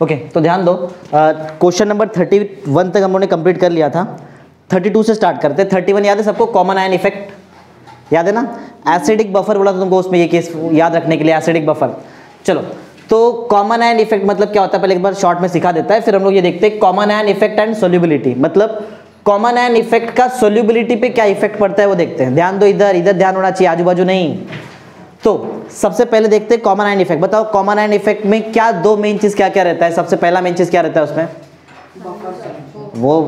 Okay तो ध्यान दो, क्वेश्चन नंबर 31 तक हम लोगों ने कंप्लीट कर लिया था। 32 से स्टार्ट करते हैं। 31 याद है सबको, कॉमन आयन इफेक्ट याद है ना। एसिडिक बफर बोला था तुमको, उसमें ये केस याद रखने के लिए, एसिडिक बफर। चलो तो कॉमन आयन इफेक्ट मतलब क्या होता है, पहले एक बार शॉर्ट में सिखा देता है, फिर हम लोग ये देखते हैं common ion effect and solubility. मतलब कॉमन आयन इफेक्ट का सोल्यूबिलिटी पे क्या इफेक्ट पड़ता है वो देखते हैं। ध्यान दो, इधर इधर ध्यान होना चाहिए, आजू बाजू नहीं। तो सबसे पहले देखते हैं कॉमन आयन इफेक्ट। बताओ कॉमन आयन इफेक्ट में क्या दो मेन चीज क्या क्या रहता है। सबसे पहला मेन चीज क्या रहता है उसमें, वो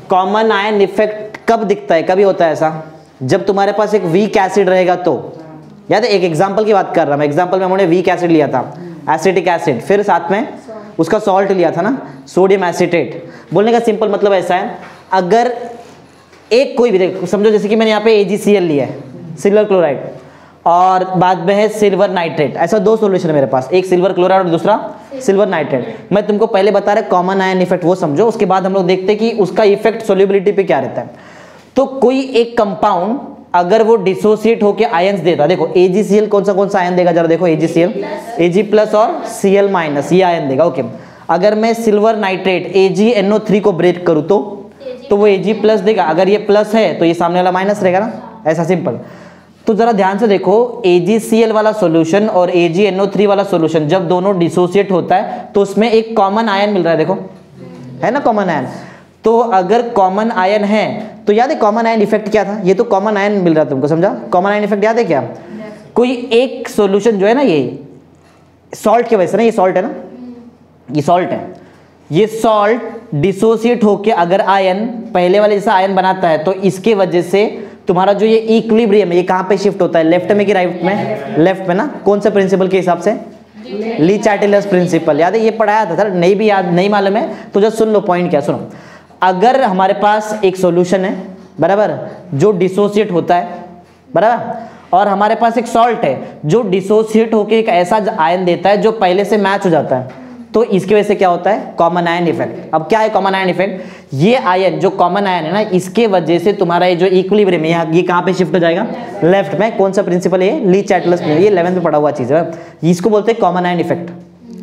कॉमन आयन इफेक्ट कब दिखता है, कभी होता है ऐसा, जब तुम्हारे पास एक वीक एसिड रहेगा तो। याद है, एक एग्जांपल की बात कर रहा हूं मैं। एग्जांपल में हमने वीक एसिड लिया था, एसिटिक एसिड, फिर साथ में उसका सॉल्ट लिया था ना, सोडियम एसीटेट। बोलने का सिंपल मतलब ऐसा है, अगर एक कोई भी देखो, समझो जैसे कि मैंने यहाँ पे AgCl लिया है, सिल्वर क्लोराइड, और बाद में है सिल्वर नाइट्रेट। ऐसा दो सॉल्यूशन है मेरे पास, एक सिल्वर क्लोराइड और दूसरा सिल्वर नाइट्रेट। मैं तुमको पहले बता रहा कॉमन आयन इफेक्ट वो समझो, उसके बाद हम लोग देखते हैं कि उसका इफेक्ट सोल्यूबिलिटी पे क्या रहता है। तो कोई एक कंपाउंड अगर वो डिसोसिएट होकर आयंस देता, देखो AgCl कौन सा आयन देगा, जरा देखो AgCl, Ag+ और Cl- ये आयन देगा। ओके, अगर मैं सिल्वर नाइट्रेट AgNO3 को ब्रेक करूं तो वो Ag+ देगा। अगर ये प्लस है तो ये सामने वाला माइनस रहेगा ना, ऐसा सिंपल। तो जरा ध्यान से देखो, AgCl वाला सॉल्यूशन और AgNO3 वाला सॉल्यूशन जब दोनों डिसोसिएट होता है तो उसमें एक कॉमन आयन मिल रहा है, देखो है ना कॉमन आयन। तो अगर कॉमन आयन है तो याद है कॉमन आयन इफेक्ट क्या था, ये तो कॉमन आयन मिल रहा है तुमको, समझा। कॉमन आयन इफेक्ट याद है क्या, कोई एक सॉल्यूशन जो है ना, ये सॉल्ट की वजह से ना, ये सॉल्ट है ना, ये सॉल्ट है, ये सॉल्ट डिसोसिएट होके अगर आयन पहले वाले जैसा आयन बनाता है तो इसके वजह से तुम्हारा जो ये इक्विलिब्रियम है ये कहां पे शिफ्ट होता है, लेफ्ट में कि राइट में, लेफ्ट में ना। कौन से प्रिंसिपल के हिसाब से, ली चार्टिलस प्रिंसिपल। याद है, ये पढ़ाया था सर, नहीं भी याद नहीं मालूम है तो जस्ट सुन लो पॉइंट क्या, सुनो। अगर हमारे पास एक सॉल्यूशन है बराबर, जो डिसोसिएट होता है बराबर, और हमारे पास एक सॉल्ट है जो डिसोसिएट होकर एक ऐसा आयन देता है जो पहले से मैच हो जाता है, तो इसकी वजह से क्या होता है, कॉमन आयन इफेक्ट। अब क्या है कॉमन आयन इफेक्ट, ये आयन जो कॉमन आयन है ना, इसके वजह से तुम्हारा ये जो इक्विलिब्रियम है ये कहां पे शिफ्ट हो जाएगा, लेफ्ट में। कौन सा प्रिंसिपल है, ली चार्टिलस, ये 11th में पढ़ा हुआ चीज है, इसको बोलते हैं कॉमन आयन इफेक्ट।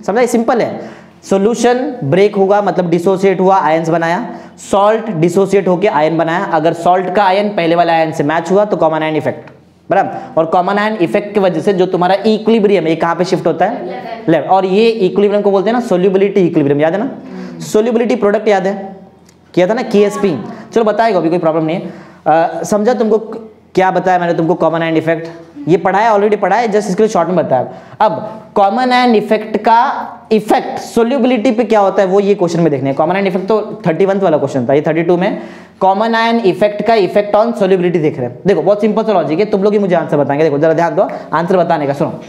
समझा, सिंपल है। सॉल्यूशन ब्रेक होगा मतलब डिसोसिएट हुआ, आयंस बनाया, सॉल्ट डिसोसिएट होकर आयन बनाया, अगर सॉल्ट का आयन पहले वाला आयन से मैच हुआ तो कॉमन आयन इफेक्ट बराबर। और कॉमन आयन इफेक्ट की वजह से जो तुम्हारा इक्विलिब्रियम है ये कहां पे शिफ्ट होता है, लेफ्ट। और ये इक्विलिब्रियम को बोलते हैं ना सोल्यूबिलिटी इक्विलिब्रियम, याद है ना। सोल्यूबिलिटी प्रोडक्ट याद है, किया था ना KSP। चलो बताएगा, अभी कोई प्रॉब्लम नहीं है। समझा तुमको क्या बताया मैंने तुमको, कॉमन आयन इफेक्ट ये पढ़ाया, ऑलरेडी पढ़ाया, जस्ट इसके लिए शॉर्ट में बताया। अब कॉमन आयन इफेक्ट का इफेक्ट सोल्यूबिलिटी पे क्या होता है वो ये क्वेश्चन में देखने। कॉमन आयन इफेक्ट तो 31 वाला क्वेश्चन था, ये 32 में कॉमन आयन इफेक्ट का इफेक्ट ऑन सोल्यूबिलिटी देख रहे हैं। देखो बहुत सिंपल सा लॉजिक है, तुम लोग ही मुझे आंसर बताएंगे। देखो जरा ध्यान दो आंसर बताने का, सुनो।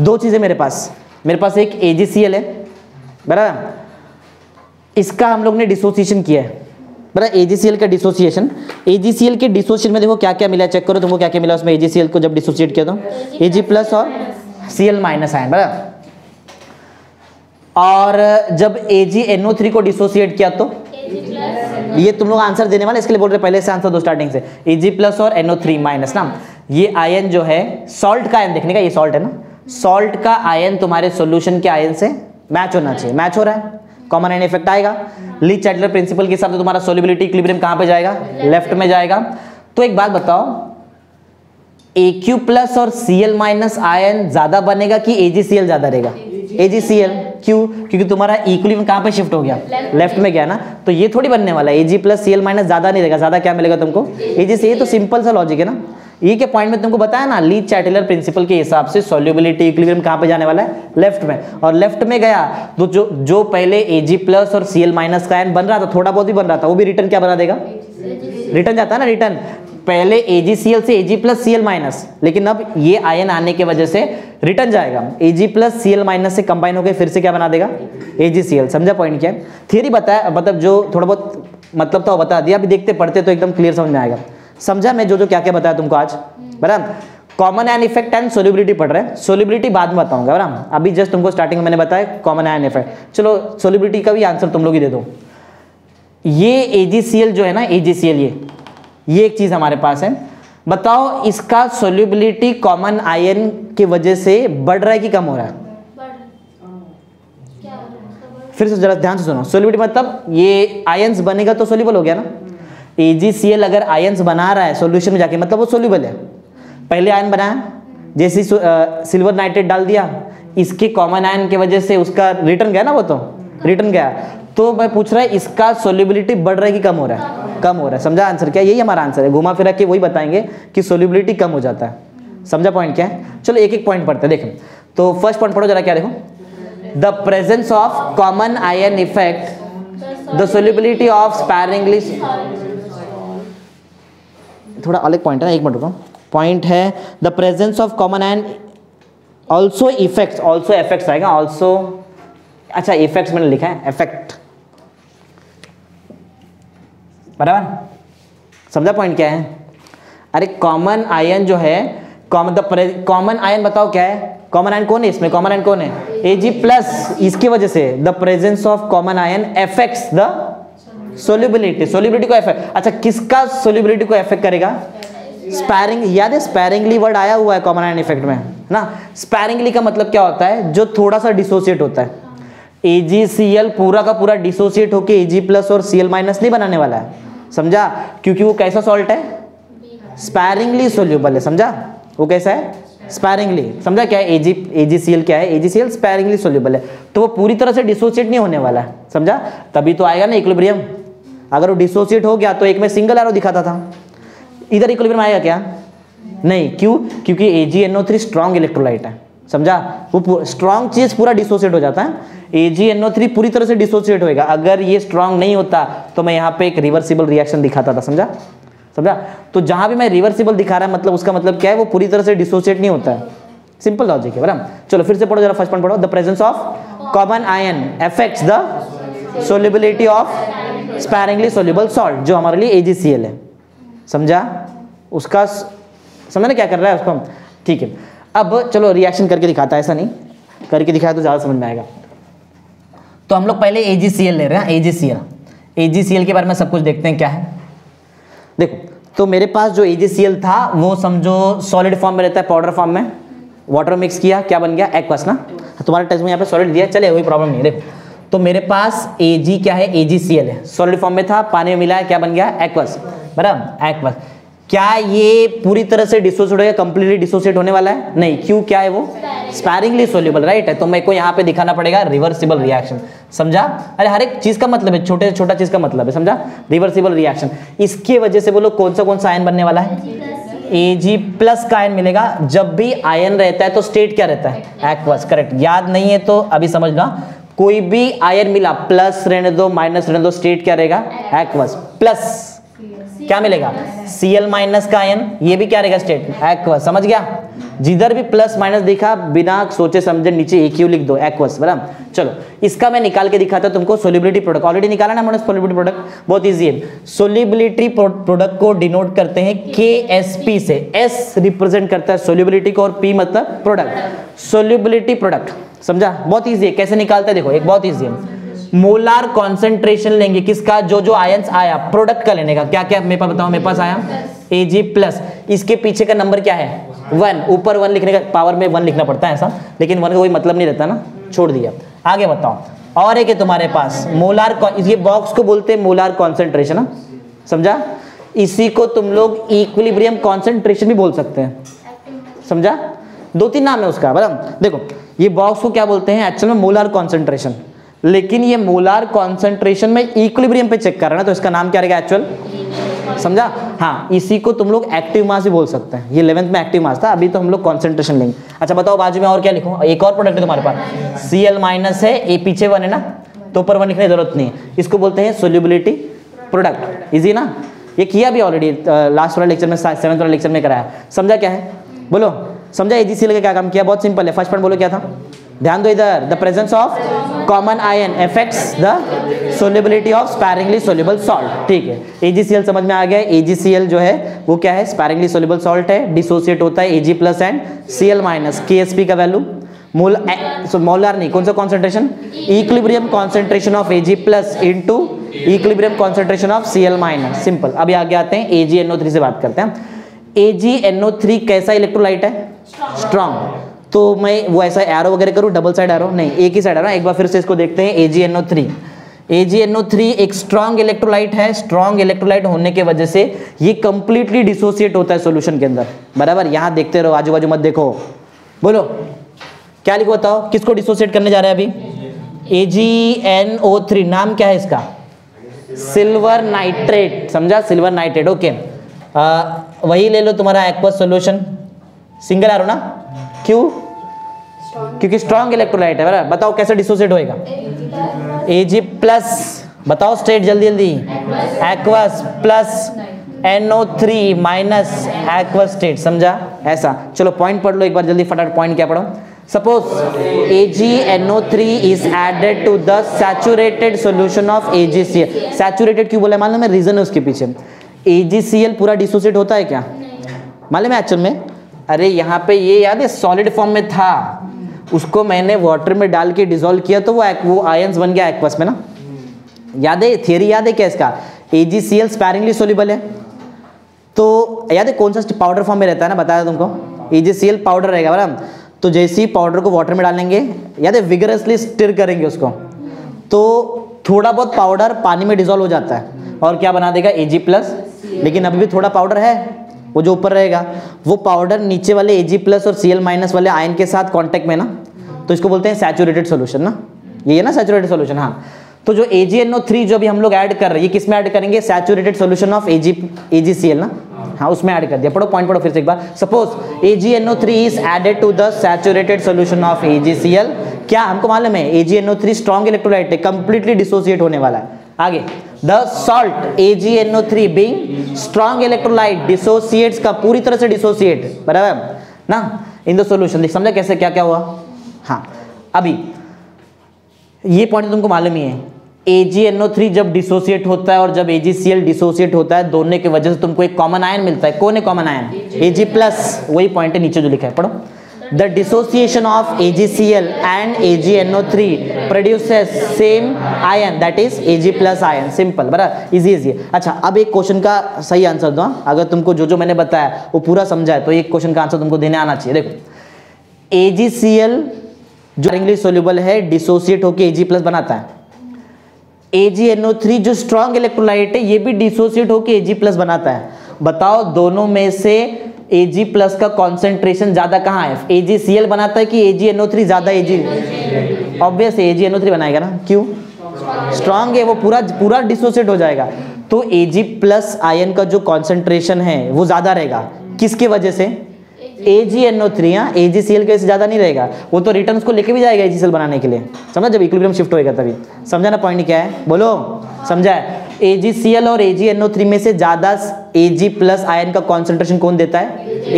दो चीजें मेरे पास एक AgCl है बराबर, इसका हम लोग ने डिसोसिएशन किया है बराबर, AgCl का डिसोसिएशन। AgCl के डिसोसिएशन में देखो क्या क्या मिला, चेक करो तुमको क्या क्या मिला उसमें। AgCl को जब डिसोसिएट किया तो Ag+ और Cl- आयन बराबर, और जब AgNO3 को डिसोसिएट किया तो ये तुम लोग आंसर देने वाले, इसके लिए बोल रहे पहले से आंसर दो स्टार्टिंग से। Ag+ और NO3- ना, ये आयन जो है सॉल्ट का आयन देखने का, ये सॉल्ट है ना, सॉल्ट का आयन तुम्हारे सॉल्यूशन के आयन से मैच होना चाहिए, मैच हो रहा है, कॉमन आयन इफेक्ट आएगा। ली चार्टिलर प्रिंसिपल के हिसाब से तुम्हारा सोल्यूबिलिटी इक्विलिब्रियम कहां पे जाएगा, लेफ्ट में जाएगा। तो एक बात बताओ, Aq+ और Cl- आयन ज्यादा बनेगा कि AgCl ज्यादा रहेगा, AgCl। क्यों, क्योंकि तुम्हारा इक्विलिब्रियम कहां पे शिफ्ट हो गया, लेफ्ट में गया ना, तो ये थोड़ी बनने वाला है। Ag+ Cl- ज्यादा नहीं रहेगा, ज्यादा क्या मिलेगा तुमको, AgCl। तो सिंपल सा लॉजिक है ना, ये के पॉइंट में तुमको बताया ना, ली चार्टिलर प्रिंसिपल के हिसाब से सोल्यूबिलिटी इक्विलिब्रियम कहां पे जाने वाला है, लेफ्ट में। और लेफ्ट में गया तो जो पहले Ag+ और Cl- का आयन बन रहा था, थोड़ा बहुत ही बन रहा था, वो भी रिटर्न क्या बना देगा, रिटर्न जाता है ना, रिटर्न। पहले AgCl से Ag+ Cl-, लेकिन अब ये आयन आने की वजह से रिटर्न जाएगा, Ag+ Cl- से कंबाइन होकर फिर से क्या बना देगा, AgCl। समझा पॉइंट क्या है, थियरी बताया, मतलब जो थोड़ा बहुत मतलब था बता दिया, अभी देखते पढ़ते तो एकदम क्लियर समझ में आएगा। समझा मैं जो क्या क्या बताया तुमको आज बराबर। Common ion effect and solubility पढ़ रहे हैं, सोल्यूबिलिटी बाद में बताऊंगा बराबर, अभी जस्ट तुमको स्टार्टिंग में मैंने बताया कॉमन आयन इफेक्ट। चलो सोल्यूबिलिटी का भी आंसर तुम लोग ही दे दो। ये AgCl जो है ना, AgCl ये एक चीज हमारे पास है, बताओ इसका सोल्यूबिलिटी कॉमन आयन की वजह से बढ़ रहा है कि कम हो रहा है, फिर से जरा ध्यान से सुनो, सोल्युबिलिटी मतलब ये आयंस बनेगा तो सोल्यूबल हो गया ना। AgCl अगर आयंस बना रहा है सॉल्यूशन में जाके मतलब वो सोल्यूबल है। पहले आयन बनाया, जैसे सिल्वर नाइट्रेट डाल दिया, इसके कॉमन आयन की वजह से उसका रिटर्न गया ना, वो तो रिटर्न गया। तो मैं पूछ रहा है इसका सोल्युबिलिटी बढ़ रहा है कि कम हो रहा है? कम हो रहा है। समझा आंसर क्या? यही हमारा आंसर है, घुमा फिरा के वही बताएंगे कि सोल्युबिलिटी कम हो जाता है। समझा पॉइंट क्या है? चलो एक एक पॉइंट पढ़ते हैं। देखो तो फर्स्ट पॉइंट पढ़ो जरा, क्या देखो, the presence of common ion effect the solubility of sparingly. थोड़ा अलग पॉइंट है, एक मिनट रुको। पॉइंट है the presence of common ion also effects, also effects आएगा, ऑल्सो, अच्छा इफेक्ट्स मैंने लिखा है, इफेक्ट, बराबर। समझा पॉइंट क्या है? अरे कॉमन आयन जो है, कॉमन आयन बताओ क्या है? कॉमन आयन कौन है इसमें? कॉमन आयन कौन है? Ag+। इसकी वजह से the presence of common ion affects the solubility, solubility को अफेक्ट। अच्छा किसका सोल्युबिलिटी को अफेक्ट करेगा? स्पैरिंग, याद है स्पैरिंगली वर्ड आया हुआ है कॉमन आयन इफेक्ट में ना। स्पैरिंगली का मतलब क्या होता है? जो थोड़ा सा डिसोसिएट होता है। AgCl पूरा का पूरा डिसोसिएट होके Ag+ और Cl- नहीं बनाने वाला है, समझा? क्योंकि वो कैसा सॉल्ट है? स्पैरिंगली सोल्यूबल है। समझा? वो कैसा है? स्पैरिंगली। समझा क्या है? AgCl क्या है? AgCl स्पैरिंगली सोल्यूबल है, तो वो पूरी तरह से डिसोसिएट नहीं होने वाला है। समझा? तभी तो आएगा ना इक्विलिब्रियम। अगर वो डिसोसिएट हो गया तो एक में सिंगल एरो दिखाता था, इधर इक्विलिब्रियम आएगा क्या? नहीं। क्यों? क्योंकि AgNO3 स्ट्रॉन्ग इलेक्ट्रोलाइट है। समझा? वो स्ट्रॉन्ग चीज पूरा डिसोसिएट हो जाता है। AgNO3 पूरी तरह से डिसोसिएट होएगा। अगर ये स्ट्रॉन्ग नहीं होता तो मैं यहाँ पे एक रिवर्सिबल रिएक्शन दिखाता था। समझा? समझा? तो जहां भी मैं रिवर्सिबल दिखा रहा है मतलब उसका मतलब क्या है? वो पूरी तरह से डिसोसिएट नहीं होता है। सिंपल लॉजिक है, बराबर। चलो फिर से पढ़ो जरा, फर्स्ट पॉइंट पढ़ो, the presence of common ion affects the solubility of sparingly soluble salt, जो हमारे लिए AgCl है। समझा? उसका समझ ना क्या कर रहा है उसको? ठीक है, अब चलो रिएक्शन करके दिखाता है, ऐसा नहीं करके दिखाया तो ज़्यादा समझ में आएगा। तो हम लोग पहले AgCl ले रहे हैं। AgCl के बारे में सब कुछ देखते हैं क्या है। देखो तो मेरे पास जो AgCl था वो समझो सॉलिड फॉर्म में रहता है, पाउडर फॉर्म में। वाटर मिक्स किया, क्या बन गया? एक्वस ना। तुम्हारे टेस्ट में यहाँ पे सॉलिड दिया, चले कोई प्रॉब्लम नहीं। देखो तो मेरे पास Ag क्या है? AgCl है, सॉलिड फॉर्म में था, पानी में मिलाया, क्या बन गया? एक्वस, बराबर, एक्वस। क्या ये पूरी तरह से डिसोसिएट होगा? कंप्लीटली डिसोसिएट होने वाला है? नहीं। क्यों? क्या है वो? स्पैरिंगली सोल्यूबल, राइट है। तो मेरे को यहाँ पे दिखाना पड़ेगा रिवर्सिबल रिएक्शन। समझा? अरे हर एक चीज का मतलब है, छोटे से छोटा चीज का मतलब है। समझा? Reversible reaction. इसकी वजह से बोलो कौन सा आयन बनने वाला है? Ag+ का आयन मिलेगा। जब भी आयन रहता है तो स्टेट क्या रहता है? Aqueous, correct. याद नहीं है तो अभी समझना, कोई भी आयन मिला, प्लस रहने दो माइनस रहने दो, स्टेट क्या रहेगा? एक्वस। प्लस क्या मिलेगा? Cl- का आयन, ये भी क्या रहेगा? State aqueous. समझ गया? जिधर भी प्लस माइनस दिखा बिना सोचे समझे नीचे AQ लिख दो, एक्वस, बराबर। चलो इसका मैं निकाल के दिखाता हूं तुमको। सोल्युबिलिटी प्रोडक्ट ऑलरेडी निकाला ना हमने, सोल्युबिलिटी प्रोडक्ट बहुत इजी है। सोल्युबिलिटी प्रोडक्ट को डिनोट करते हैं KSP से। S रिप्रेजेंट करता है सोल्युबिलिटी को और P मतलब प्रोडक्ट, सोल्युबिलिटी प्रोडक्ट। समझा? बहुत इजी है। कैसे निकालते हैं देखो, एक बहुत इजी है। मोलार कॉन्सेंट्रेशन लेंगे किसका? जो आयंस आया प्रोडक्ट का लेने का। क्या क्या मेरे पास बताओ? मेरे पास आया Ag+, इसके पीछे का नंबर क्या है? 1। ऊपर 1 लिखने का, पावर में 1 लिखना पड़ता है ऐसा, लेकिन 1 का कोई मतलब नहीं रहता ना, छोड़ दिया। आगे बताओ। और एक है तुम्हारे पास मोलार, ये बॉक्स को बोलते हैं मोलार कॉन्सेंट्रेशन। समझा? इसी को तुम लोग इक्विलिब्रियम कॉन्सेंट्रेशन भी बोल सकते हैं। समझा? 2-3 नाम है उसका, बराबर। देखो ये बॉक्स को क्या बोलते हैं? एक्चुअल में मोलार कॉन्सेंट्रेशन, लेकिन ये मोलार कॉन्सेंट्रेशन में इक्विलिब्रियम पे चेक कर रहा है ना, तो इसका नाम क्या रहेगा एक्चुअल? समझा? हाँ, इसी को तुम लोग एक्टिव मास भी बोल सकते हैं। ये 11th में एक्टिव मास था, अभी तो हम लोग कॉन्सेंट्रेशन लेंगे। अच्छा बताओ बाजू में और क्या लिखूं? एक और प्रोडक्ट है तुम्हारे पास, Cl- है, ए पीछे 1 है ना, तो ऊपर 1 लिखने की जरूरत नहीं है। इसको बोलते हैं सोल्युबिलिटी प्रोडक्ट। इजी ना? ये किया भी ऑलरेडी लास्ट वाले लेक्चर में, 7th वाले लेक्चर में कराया। समझा क्या है? बोलो समझा? AgCl का क्या काम किया? बहुत सिंपल है। फर्स्ट पॉइंट बोलो क्या था? ध्यान दो इधर, the presence of common ion affects the solubility of sparingly soluble salt. ठीक है, AgCl समझ में आ गया। AgCl जो है वो क्या है? स्पैरिंगली सोल्यूबल सॉल्ट है, डिसोसिएट होता है Ag+ एंड Cl-। KSP का वैल्यू मोलर नहीं, कौन सा concentration? Equilibrium concentration of Ag+ into equilibrium concentration of Cl-। Simple. अभी आगे आते हैं AgNO3 से बात करते हैं। AgNO3 कैसा इलेक्ट्रोलाइट है? स्ट्रॉन्ग। तो मैं वो ऐसा एरो वगैरह करूँ, डबल साइड एरो नहीं, एक ही साइड एरो। एक बार फिर से इसको देखते हैं। AgNO3, AgNO3 एक स्ट्रॉन्ग इलेक्ट्रोलाइट है। स्ट्रॉन्ग इलेक्ट्रोलाइट होने के वजह से ये कंप्लीटली डिसोसिएट होता है सॉल्यूशन के अंदर, बराबर। यहाँ देखते रहो, आजू बाजू मत देखो। बोलो क्या लिखो, बताओ किसको डिसोसिएट करने जा रहे हैं अभी? AgNO3, नाम क्या है इसका? सिल्वर नाइट्रेट, समझा? Silver nitrate, okay. वही ले लो तुम्हारा एक्वस सॉल्यूशन, सिंगल एरो ना, क्यों? क्योंकि स्ट्रॉन्ग इलेक्ट्रोलाइट है, बराबर। बताओ कैसे डिसोसिएट होएगा? Ag प्लस, बताओ स्टेट जल्दी जल्दी, aqueous plus NO3 minus aqueous state, समझा? ऐसा। चलो पॉइंट पढ़ लो एक बार जल्दी फटाफट। पॉइंट क्या पढ़ो? Suppose AgNO3 is added to the saturated solution of AgCl। Saturated क्यों बोला मालूम है? रीजन है उसके पीछे। AgCl पूरा डिसोसिएट होता है क्या मालूम है एक्चुअल में? अरे यहाँ पे ये याद है सॉलिड फॉर्म में था, उसको मैंने वाटर में डाल के डिसॉल्व किया तो वो आयंस बन गया एक्वस में ना। याद है? थियरी याद है क्या इसका? AgCl स्पैरिंगली सोल्यूबल है, तो याद है कौन सा पाउडर फॉर्म में रहता है ना, बताया तुमको। AgCl पाउडर रहेगा बराबर। तो जैसे ही पाउडर को वाटर में डालेंगे, याद है विगरसली स्टिर करेंगे उसको, तो थोड़ा बहुत पाउडर पानी में डिसॉल्व हो जाता है और क्या बना देगा? Ag+। लेकिन अभी भी थोड़ा पाउडर है, वो जो ऊपर रहेगा वो पाउडर नीचे वाले Ag+ और Cl- वाले आयन के साथ कांटेक्ट में ना, तो इसको बोलते हैं सैचुरेटेड सॉल्यूशन ना। ये है ना सैचुरेटेड सॉल्यूशन, हाँ। तो जो AgNO3 जो अभी हम लोग ऐड कर रहे हैं, ये किस में ऐड करेंगे? सैचुरेटेड सॉल्यूशन ऑफ AgCl ना, हाँ उसमें ऐड कर दिया। पढ़ो पॉइंट पढ़ो फिर से एक बार। Suppose AgNO3 is added to the saturated solution of AgCl। क्या हमको मालूम है AgNO3 स्ट्रॉन्ग इलेक्ट्रोलाइट है, कंप्लीटली डिसोसिएट होने वाला है। आगे the salt AgNO3 being strong electrolyte dissociates का पूरी तरह से डिसोसिएट, बराबर ना, इन द सॉल्यूशन। समझा कैसे क्या क्या हुआ? हाँ अभी ये पॉइंट तुमको मालूम ही है। AgNO3 जब डिसोसिएट होता है और जब AgCl डिसोसिएट होता है, दोनों की वजह से तुमको एक कॉमन आयन मिलता है। कौन है कॉमन आयन? Ag+। वही पॉइंट है नीचे जो लिखा है, पढ़ो। The dissociation of AgCl and AgNO3 produces same ion, that is Ag+ ion. Simple, बराबर, इजी इजी। अच्छा अब एक क्वेश्चन का सही आंसर दो। अगर तुमको जो जो मैंने बताया वो पूरा समझा है तो एक क्वेश्चन का आंसर तुमको देने आना चाहिए। देखो AgCl जो इंग्लिश सोल्यूबल है, डिसोसिएट होकर Ag+ बनाता है। AgNO3 जो स्ट्रॉन्ग इलेक्ट्रोलाइट है, ये भी डिसोसिएट होकर Ag+ बनाता है। बताओ दोनों में से Ag+ का कॉन्सेंट्रेशन ज्यादा कहाँ है? AgCl बनाता है कि AgNO3 ज्यादा? ऑब्वियस AgNO3 बनाएगा ना, क्यों? स्ट्रॉन्ग है वो, पूरा डिसोसिएट हो जाएगा। तो Ag+ आयन का जो कॉन्सेंट्रेशन है वो ज्यादा रहेगा, किसके वजह से? AgNO3। हाँ AgCl के से ज्यादा नहीं रहेगा, वो तो रिटर्न को लेके भी जाएगा AgCl बनाने के लिए, समझा? जब इक्विलिब्रियम शिफ्ट होएगा तभी। समझा ना पॉइंट क्या है? बोलो समझा है? AgCl और AgNO3 में से ज्यादा Ag+ आयन का कॉन्सेंट्रेशन कौन देता है?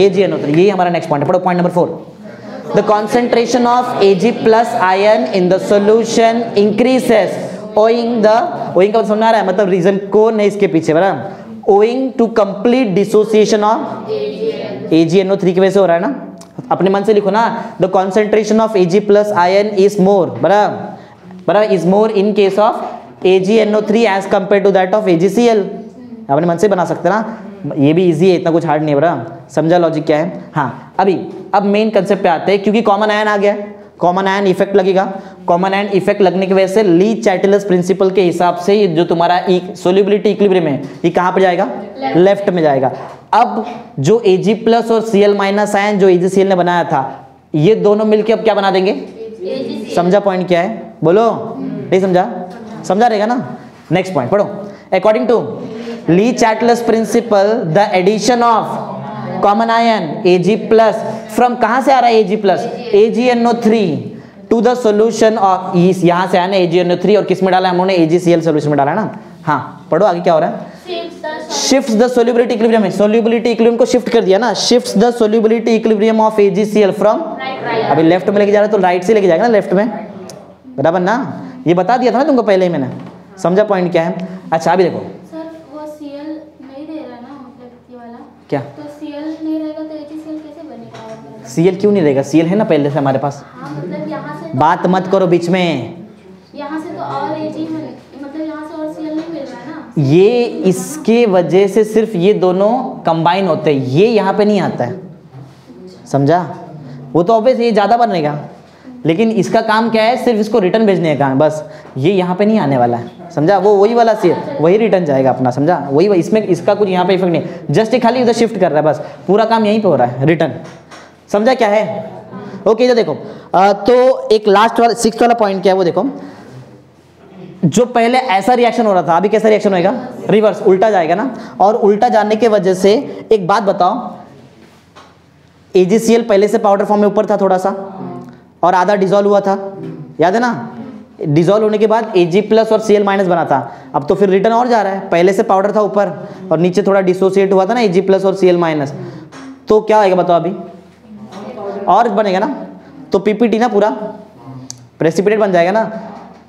AgNO3। यही हमारा नेक्स्ट पॉइंट है, पढ़ो point number 4। The concentration of Ag+ ion in the solution increases owing का समझ आ रहा है? मतलब रीजन कौन है इसके पीछे, बराबर। Owing to complete dissociation of AgNO3 की वजह से हो रहा है ना। अपने मन से लिखो ना, the concentration of Ag+ ion is more, बराबर, is more in case of AgNO3 as compare to that of AgCl। अपने मन से बना सकते ना, ये भी इजी है, इतना कुछ हार्ड नहीं है, बराबर। समझा लॉजिक क्या है? हाँ अब मेन कंसेप्ट पे आते हैं, क्योंकि कॉमन आयन आ गया, कॉमन आयन इफेक्ट लगेगा। कॉमन आयन इफेक्ट लगने की वजह से ली चैटलस प्रिंसिपल के हिसाब से जो तुम्हारा सोल्युबिलिटी इक्विलिब्रियम है, ये कहाँ पे जाएगा? लेफ्ट में जाएगा। अब जो Ag+ और Cl- आयन जो AgCl ने बनाया था, ये दोनों मिलके अब क्या बना देंगे? समझा पॉइंट क्या है? बोलो नहीं समझा? समझा रहेगा ना। नेक्स्ट पॉइंट पढ़ो। According to Le Chatelier principle the addition of common ion Ag+ from कहां से आ रहा है? Ag+ AgNO3 to the solution of, यहां से आया ना AgNO3 और किस में डाला है हमने? AgCl सॉल्यूशन में डाला है ना। हाँ पढ़ो आगे क्या हो रहा है? शिफ्ट द सोल्युबिलिटी इक्विलिब्रियम है, सोल्युबिलिटी इक्विलिब्रियम को शिफ्ट कर दिया ना। Shift the solubility equilibrium of AgCl from, अभी लेफ्ट में लेके जा रहा है तो राइट से लेके जाएगा ना लेफ्ट में, बराबर ना। ये बता दिया था ना तुमको पहले ही मैंने। समझा पॉइंट क्या है? अच्छा अभी देखो सर, वो Cl नहीं दे रहा ना, मतलब ये वाला क्या? तो Cl नहीं रहेगा तो AgCl कैसे बनेगा? Cl क्यों नहीं रहेगा? Cl है ना पहले से हमारे पास। हाँ मतलब यहाँ से बात मत करो बीच में। यहाँ से तो और मतलब यहाँ से और Cl नहीं मिल रहा है ना। ये इसके वजह से सिर्फ ये दोनों कंबाइन होते हैं, ये यहाँ पे नहीं आता है, समझा? वो तो ऑब्वियस ये ज़्यादा बनेगा, लेकिन इसका काम क्या है, सिर्फ इसको रिटर्न भेजने का है बस। ये यहाँ पे नहीं आने वाला है, समझा, वो वही वाला सी वही रिटर्न जाएगा अपना, समझा, वही इसमें इसका कुछ यहाँ पे इफेक्ट नहीं, जस्ट खाली उधर शिफ्ट कर रहा है बस, पूरा काम यहीं पे हो रहा है, रिटर्न, समझा क्या है। ओके इधर देखो, तो एक लास्ट वाला 6th वाला पॉइंट क्या है वो देखो, जो पहले ऐसा रिएक्शन हो रहा था, अभी कैसा रिएक्शन होएगा, रिवर्स, उल्टा जाएगा ना। और उल्टा जाने की वजह से एक बात बताओ, AgCl पहले से पाउडर फॉर्म में ऊपर था थोड़ा सा, और आधा डिसॉल्व हुआ था, याद है ना, डिसॉल्व होने के बाद Ag+ और Cl- बना था, अब तो फिर रिटर्न और जा रहा है, पहले से पाउडर था ऊपर और नीचे थोड़ा डिसोसिएट हुआ था ना Ag+ और Cl-, तो क्या आएगा बताओ अभी, और बनेगा ना, तो PPT ना पूरा प्रेसिपिटेट बन जाएगा ना।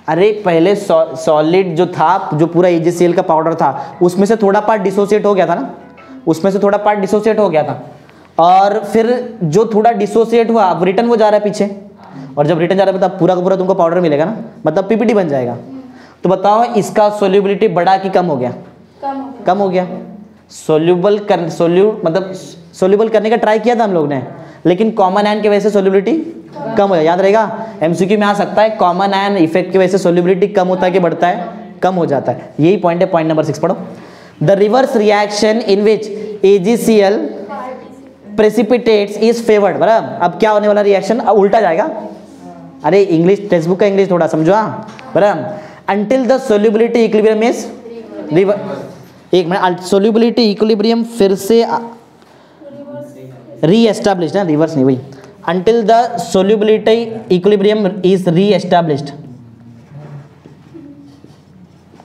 अरे पहले सॉलिड जो था, जो पूरा AgCl का पाउडर था, उसमें से थोड़ा पार्ट डिसोसिएट हो गया था ना, उसमें से थोड़ा पार्ट डिसोसिएट हो गया था, और फिर जो थोड़ा डिसोसिएट हुआ अब रिटर्न वो जा रहा है पीछे, और जब रिटर्न जा रहा है तब पूरा का पूरा तुमको पाउडर मिलेगा ना, मतलब PPT बन जाएगा। तो बताओ इसका सोल्यूबिलिटी बढ़ा कि कम हो गया, कम हो गया। सोल्यूबल करने का ट्राई किया था हम लोग ने, लेकिन कॉमन आयन की वजह से सोल्यूबिलिटी कम हो जाए, याद रहेगा, MCQ में आ सकता है, कॉमन आयन इफेक्ट की वजह से सोल्यूबिलिटी कम होता है कि बढ़ता है, कम हो जाता है, यही पॉइंट है। पॉइंट नंबर 6 पढ़ो, the reverse reaction in which AgCl precipitates is favoured, बराबर। अब क्या होने वाला रिएक्शन, उल्टा जाएगा, अरे इंग्लिश टेक्स्ट बुक का इंग्लिश थोड़ा समझो, बराबर। Until the solubility equilibrium is एक मिनट, सोल्यूबिलिटी इक्विलिब्रियम फिर से री-एस्टैब्लिश्ड है, रिवर्स नहीं, वही, until the solubility equilibrium is re-established,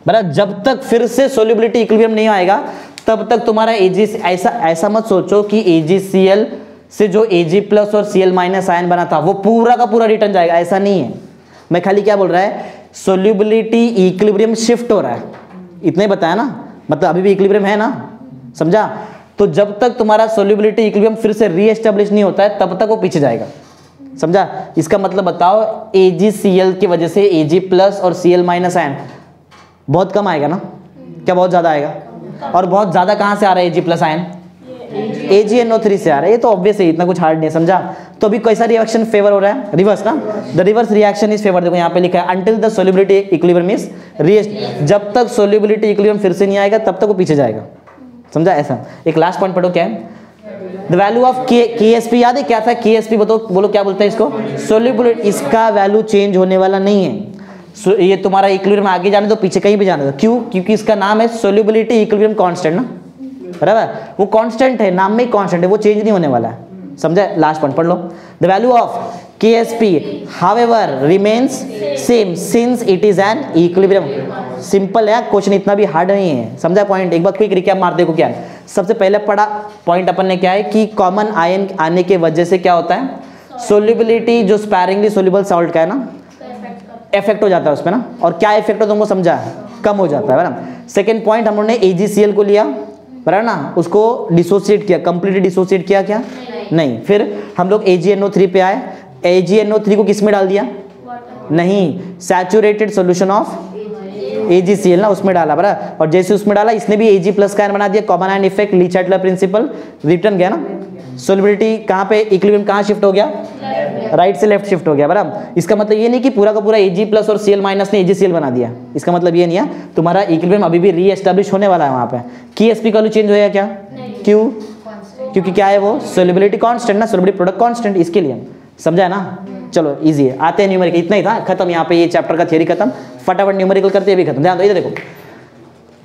बराबर। जब तक फिर से सोल्यूबिलिटी इक्विलिब्रियम नहीं आएगा तब तक तुम्हारा ऐसा मत सोचो कि AgCl से जो Ag+ और Cl- आयन बना था वो पूरा का पूरा रिटर्न जाएगा, ऐसा नहीं है। मैं खाली क्या बोल रहा है, सोल्यूबिलिटी इक्विलिब्रियम शिफ्ट हो रहा है, इतना ही बताया ना, मतलब अभी भी इक्विलिब्रियम है ना, समझा। तो जब तक तुम्हारा सोल्यूबिलिटी इक्विलिब्रियम फिर से री-एस्टैब्लिश नहीं होता है तब तक वो पीछे जाएगा, समझा। इसका मतलब बताओ AgCl की वजह से Ag+ और Cl- आयन बहुत कम आएगा ना, क्या बहुत ज्यादा आएगा, और बहुत ज्यादा कहां से आ रहा है Ag+ आयन, AgNO3 से आ रहा है, ये तो ऑब्वियस है, इतना कुछ हार्ड नहीं, समझा। तो अभी कैसा रिएक्शन फेवर हो रहा है, रिवर्स ना, the reverse reaction is favour, देखो यहाँ पे लिखा है until the solubility equilibrium is री, जब तक सोल्यूबिलिटी इक्विलिब्रियम फिर से नहीं आएगा तब तक वो पीछे जाएगा, समझा। ऐसा एक लास्ट पॉइंट पढ़ो, क्या है, द वैल्यू ऑफ KSP, याद है क्या था KSP, बोलो क्या बोलता है इसको, सोल्यूबिलिटी, इसका वैल्यू चेंज होने वाला नहीं है, ये तुम्हारा इक्विलिब्रियम आगे जाने दो पीछे कहीं भी जाने दो, क्यों, क्योंकि इसका नाम है सोल्यूबिलिटी इक्विलिब्रियम कांस्टेंट ना, बराबर, वो कांस्टेंट है, नाम में ही कांस्टेंट है, वो चेंज नहीं होने वाला है, समझा। लास्ट पॉइंट पढ़ लो, the value of KSP however remains same since it is an equilibrium, simple है क्वेश्चन, इतना भी हार्ड नहीं है, समझा पॉइंट। एक बार क्विक रिकैप मार देखो क्या है, सबसे पहले पढ़ा पॉइंट अपन ने क्या है कि कॉमन आयन आने के वजह से क्या होता है, सोल्यूबिलिटी जो स्पैरिंगली सोल्यूबल सॉल्ट का है ना, इफेक्ट हो जाता है उसमें ना, और क्या इफेक्ट हो तुमको समझा, कम हो जाता है, बराबर। सेकंड पॉइंट हम लोगों ने AgCl को लिया, बराबर ना, उसको डिसोसिएट किया, कंप्लीटली डिसोसिएट किया क्या, नहीं। फिर हम लोग AgNO3 पे आए, AgNO3 को किस में डाल दिया, नहीं, सैचुरेटेड सॉल्यूशन ऑफ AgCl ना उसमें डाला, बराबर। और जैसे उसमें डाला इसने भी Ag+ का आयन बना दिया, कॉमन आयन इफेक्ट, ली चाटलर प्रिंसिपल, रिटर्न गया ना, सोल्यूबिलिटी कहाँ पे, इक्विलिब्रियम कहाँ शिफ्ट हो गया, राइट से लेफ्ट शिफ्ट हो गया, बराबर। इसका मतलब ये नहीं कि पूरा का पूरा Ag+ और Cl- ने AgCl बना दिया, इसका मतलब ये नहीं है, तुम्हारा इक्विलिब्रियम अभी भी री-एस्टैब्लिश होने वाला है वहाँ पे। KSP का वैल्यू चेंज होएगा क्या, क्यों, क्योंकि क्या है वो सोल्यूबिलिटी कांस्टेंट ना, सोल्यूबिलिटी प्रोडक्ट कांस्टेंट, इसके लिए, समझा है ना। चलो इजी है, आते हैं न्यूमेरिकल, इतना ही था, खत्म यहाँ पे ये चैप्टर का थियरी खत्म, फटाफट न्यूमेरिकल करते हैं भी खत्म। ध्यान दो, इधर देखो,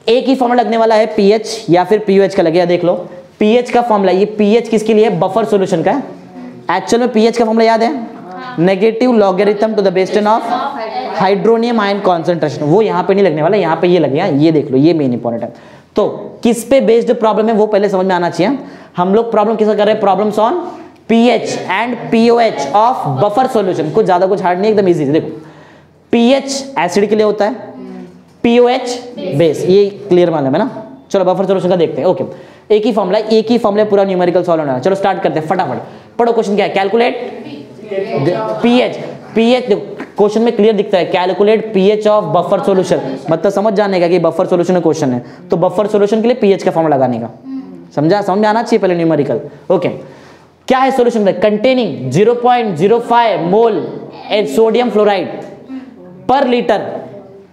एक ही फॉर्मूला लगने वाला है pH या फिर POH का लगेगा, देख लो pH का फॉर्मूला, ये pH किसके लिए, बफर सॉल्यूशन का है। एक्चुअल में pH का फॉर्मूला याद है, negative logarithm to the base 10 of hydronium ion concentration, वो यहाँ पे नहीं लगने वाला, यहाँ पे ये लगेगा, ये देख लो, ये मेन इंपॉर्टेंट है। तो किस पे बेस्ड प्रॉब्लम है वो पहले समझ में आना चाहिए। हम लोग प्रॉब्लम किसका कर रहे हैं, problems on pH and POH of buffer solution, कुछ ज्यादा कुछ हार्ड नहीं, एकदम इजी है। देखो pH एसिड के लिए होता है, POH बेस, ये क्लियर मालूम है ना। चलो बफर सॉल्यूशन का देखते हैं। ओके, एक ही फॉर्मूला पूरा न्यूमेरिकल सॉल्व होना है। चलो स्टार्ट करते हैं फटाफट, पढ़ो क्वेश्चन क्या है, कैलकुलेट pH क्वेश्चन में क्लियर दिखता है, calculate pH of buffer solution, मतलब समझ जाने का कि बफर सॉल्यूशन में क्वेश्चन है, तो बफर सॉल्यूशन के लिए pH का फॉर्मूला लगाने का, समझा, समझ में आना चाहिए पहले न्यूमेरिकल। ओके, क्या है सॉल्यूशन में, कंटेनिंग 0.05 मोल सोडियम फ्लोराइड पर लीटर।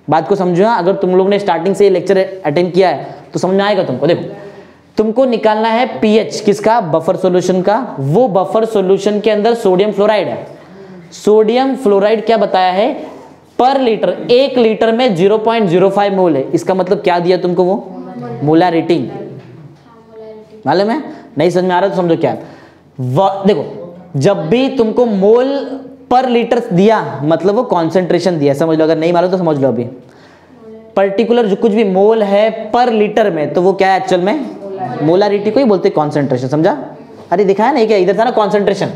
बात को समझो, अगर तुम लोग ने स्टार्टिंग से ये लेक्चर अटेंड किया है तो समझ में आएगा तुमको। देखो, तुमको निकालना है पीएच किसका, बफर सॉल्यूशन का। वो बफर सॉल्यूशन के अंदर सोडियम फ्लोराइड है। सोडियम फ्लोराइड क्या बताया है, पर लीटर, 1 लीटर में 0.05 मोल है। इसका मतलब क्या दिया तुमको, वो मोलारिटी मालूम है? नहीं समझ में आ रहा तो समझो क्या है। देखो, जब भी तुमको मोल पर लीटर दिया मतलब वो कॉन्सेंट्रेशन दिया, समझ लो। अगर नहीं मालूम तो समझ लो। अभी पर्टिकुलर जो कुछ भी मोल है पर लीटर में, तो वो क्या है एक्चुअल में, मोलारिटी को ही बोलते हैं, कॉन्सेंट्रेशन। समझा? अरे दिखाया नहीं क्या, इधर था ना कॉन्सेंट्रेशन,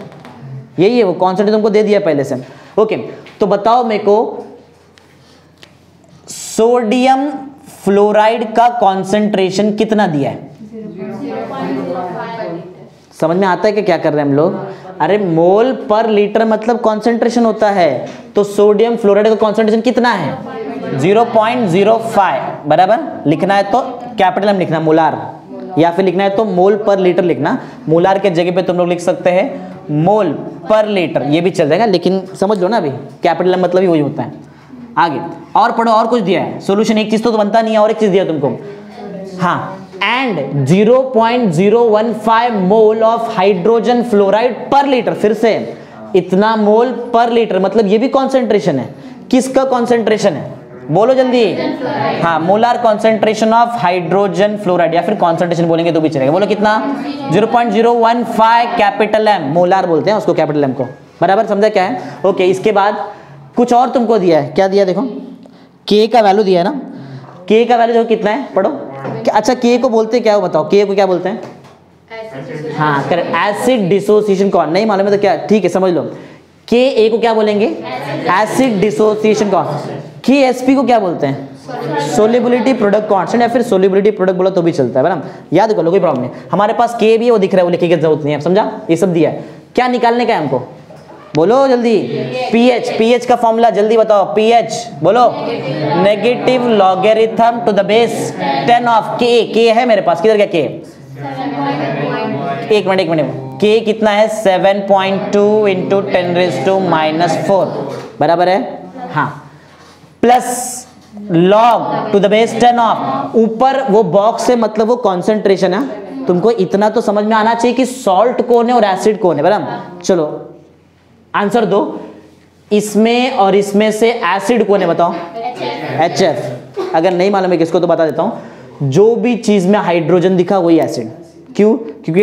यही है वो कॉन्सेंट्रेशन, तुमको दे दिया पहले से। ओके, तो बताओ मेरे को सोडियम फ्लोराइड का कॉन्सेंट्रेशन कितना दिया है? समझ में आता है कि क्या कर रहे हैं हम लोग? अरे मोल पर लीटर मतलब कॉन्सेंट्रेशन होता है, तो सोडियम फ्लोराइड का कॉन्सेंट्रेशन कितना है? 0.05 बराबर। लिखना है तो कैपिटल एम लिखना, मोलार, या फिर लिखना है तो मोल पर लीटर लिखना। मोलार के जगह पे तुम लोग लिख सकते हैं मोल पर लीटर, ये भी चल जाएगा, लेकिन समझ लो ना अभी कैपिटल एम मतलब ही वही होता है। आगे और पढ़ो, और कुछ दिया है सोल्यूशन। एक चीज तो बनता नहीं है, और एक चीज दिया तुमको, हाँ, and 0.015 mole of hydrogen fluoride पर लीटर। फिर से इतना मोल पर लीटर मतलब ये भी कॉन्सेंट्रेशन है। किसका कॉन्सेंट्रेशन है, बोलो जल्दी? हाँ, molar concentration of hydrogen fluoride, या फिर कॉन्सेंट्रेशन बोलेंगे तो भी चलेगा। बोलो कितना? 0.015 कैपिटल एम, मोलार बोलते हैं उसको, कैपिटल एम को, बराबर। समझा क्या है? ओके, इसके बाद कुछ और तुमको दिया है। क्या दिया? देखो, के का वैल्यू दिया है ना। के का वैल्यू देखो कितना है, पढ़ो। अच्छा, के को बोलते क्या, वो बताओ, के को क्या बोलते हैं? हाँ करेक्ट, एसिड डिसोसिएशन कौन, नहीं मालूम है तो क्या, ठीक है समझ लो। के ए को क्या बोलेंगे? एसिड डिसोसिएशन कौन। के एस पी को क्या बोलते हैं? सोलिबिलिटी प्रोडक्ट कांस्टेंट, या फिर सोलिबिलिटी प्रोडक्ट बोला तो भी चलता है, बराबर। याद कर लो, कोई प्रॉब्लम नहीं। हमारे पास के भी है, वो दिख रहा है, वो लिखने की जरूरत नहीं है, समझा? ये सब दिया है। क्या निकालने का है हमको, बोलो जल्दी? पीएच। पीएच का फॉर्मूला जल्दी बताओ, पीएच बोलो। Negative logarithm to the base 10 of K. K है मेरे पास, किधर गया के? एक मिनट, के कितना है? 7.2 इंटू 10⁻⁴, बराबर है? हाँ, plus log to the base 10 of, ऊपर वो बॉक्स है मतलब वो कॉन्सेंट्रेशन है। तुमको इतना तो समझ में आना चाहिए कि सॉल्ट कौन है और एसिड कौन है, बराबर। चलो आंसर दो, इसमें और इसमें से एसिड कौन है बताओ? HF। अगर नहीं मालूम है किसको तो बता देता हूं, जो भी चीज में हाइड्रोजन दिखा वही एसिड। क्यों? क्योंकि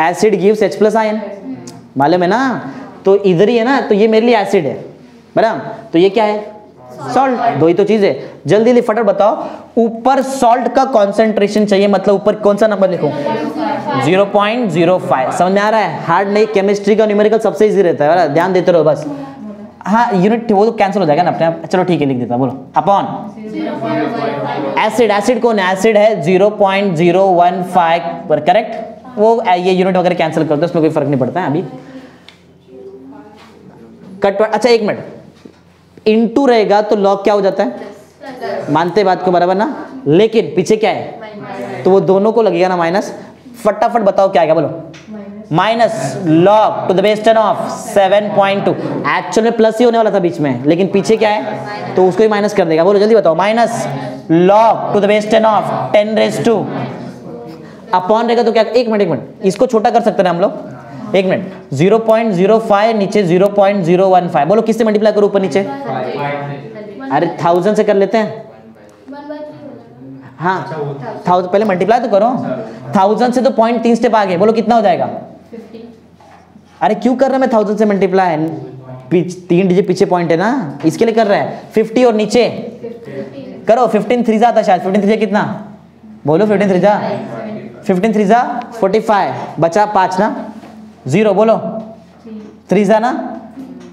एसिड गिव्स H+ आयन, मालूम है ना? तो इधर ही है ना, तो ये मेरे लिए एसिड है, बराबर। तो ये क्या है? सॉल्ट। दो ही तो चीज है। जल्दी फटाफट बताओ, ऊपर सॉल्ट का कॉन्सेंट्रेशन चाहिए, मतलब ऊपर कौन सा नंबर लिखूं? 0.05। समझ में आ रहा है? हार्ड नहीं, केमिस्ट्री का न्यूमेरिकल सबसे इजी रहता है, ध्यान देते रहो बस। हाँ, यूनिट वो तो कैंसिल हो जाएगा ना अपने आप। चलो ठीक है, लिख देता, बोलो। Upon acid. एसिड कौन है? एसिड है 0.015 पर, करेक्ट। वो ये यूनिट वगैरह कैंसिल करते हैं, उसमें कोई फर्क नहीं पड़ता है अभी। कट। अच्छा एक मिनट, इनटू रहेगा तो लॉग क्या हो जाता है? मानते बात को, बराबर ना? लेकिन पीछे क्या है तो वो दोनों को लगेगा ना माइनस। फटाफट बताओ क्या आएगा, बोलो। Minus log to the base 10 of 7.2। Actual में प्लस ही होने वाला था बीच में, लेकिन पीछे क्या है तो उसको ही माइनस कर देगा। बोलो जल्दी बताओ। Minus log to the base 10 of 10⁻²। Upon रहेगा तो क्या? एक मिनट, इसको छोटा कर सकते हैं हम लोग। एक मिनट, 0.05 नीचे 0.015। बोलो किससे मल्टीप्लाई करो ऊपर नीचे? अरे 1000 से कर लेते हैं। हाँ 1000 पहले मल्टीप्लाई तो करो। 1000 से तो 0.3 स्टेप आगे। बोलो कितना हो जाएगा? 50। अरे क्यों कर रहा है मैं 1000 से मल्टीप्लाई? 3 डिजिट पीछे पॉइंट है ना, इसके लिए कर रहा है। 50 और नीचे करो 15 3 आता शायद। 15 3 कितना? बोलो 15 3 15 3 45, बचा 5 ना, 0 बोलो 3 ना।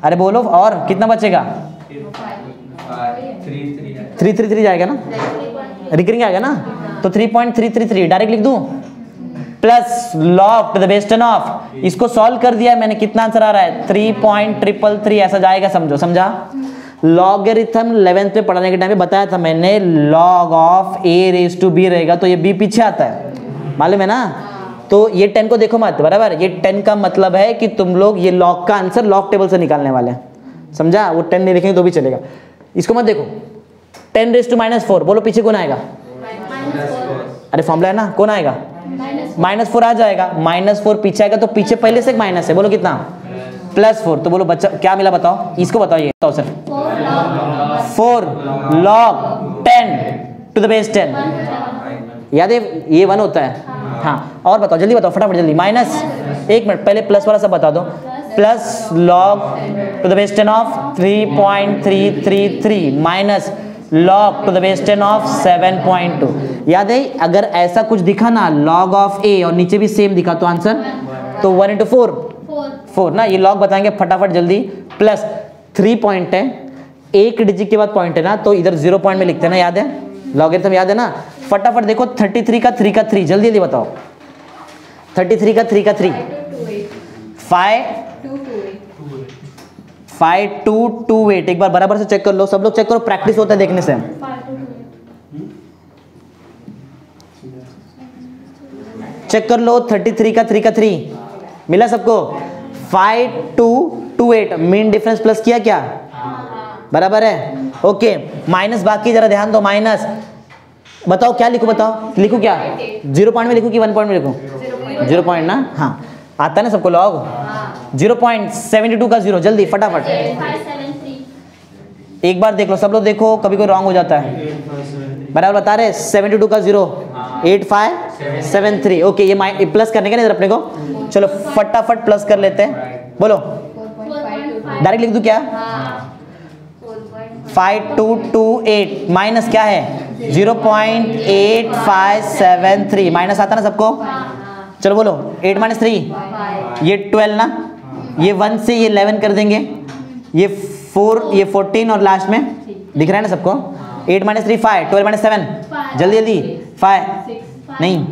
अरे बोलो और कितना बचेगा? 3 जाएगा ना, रिकरिंग आएगा ना, तो 3.333 डायरेक्ट लिख दूं। Plus log to the base 10 of, इसको सॉल्व कर दिया मैंने, कितना आंसर आ रहा है? 3.333 ऐसा जाएगा, समझो, समझा? लॉगरिथम 11th में पढ़ाने के टाइम पे बताया था मैंने, log of a raised to b रहेगा तो ये b पीछे आता है, मालूम है ना? तो ये 10 को देखो मत, बराबर। ये 10 का मतलब है कि तुम लोग ये लॉग का आंसर लॉग टेबल से निकालने वाले हैं, समझा। वो 10 नहीं लिखेंगे तो भी चलेगा। इसको मत देखो। 10⁻⁻4 बोलो पीछे कौन आएगा? अरे फॉर्मूला है ना, कौन आएगा? -4 आ जाएगा। -4 पीछे आएगा तो पीछे पहले से एक माइनस है, बोलो कितना? +4। तो बोलो बच्चा क्या मिला बताओ, इसको बताओ। ये बताओ sir, 4 log 10 to the base 10, याद है ये 1 होता है। हाँ और बताओ जल्दी बताओ, फटाफट जल्दी। एक मिनट पहले प्लस वाला सब बता दो। Plus log to the base 10 of 3.333 minus log to the base 10 of 7.2। याद है अगर ऐसा कुछ दिखा ना log of a और नीचे भी सेम दिखा तो आंसर तो 1 into 4 ना। ये log बताएंगे फटाफट जल्दी। प्लस 3 पॉइंट है, एक डिजिट के बाद पॉइंट है ना, तो इधर 0 पॉइंट में लिखते हैं ना, याद है लॉगरिथम याद है ना। फटाफट देखो 33 का 3 का 3 जल्दी जल्दी बताओ। 33 का 3 का 3 5228। एक बार बराबर से चेक कर लो, सब लोग चेक करो, प्रैक्टिस होता है देखने से। चेक कर लो 33 का 3 का 3 मिला सबको। 5228 मीन डिफरेंस प्लस किया क्या? बराबर है। ओके माइनस बाकी जरा ध्यान दो। माइनस बताओ क्या लिखूं, बताओ लिखूं क्या? 0 पॉइंट में लिखूं कि 1 पॉइंट में लिखूं? 0 पॉइंट ना, हाँ आता है ना सबको लॉग। 0.72 का 0 जल्दी फटाफट। एक बार देख लो सब लोग, देखो कभी कोई रॉन्ग हो जाता है। बराबर बता रहे 72 का 0 8573। ओके ये प्लस करने का नहीं इधर अपने को, चलो फटाफट प्लस कर लेते हैं। बोलो डायरेक्ट लिख दूं क्या? 5228 माइनस क्या है? 0.8573 माइनस आता ना सबको। चलो बोलो 8 - 3 ये 12 ना, ये 1 से ये 11 कर देंगे, ये 4 ये 14 और लास्ट में दिख रहा है ना सबको। 8 - 3 5, 12 - 7 जल्दी जल्दी 5 नहीं,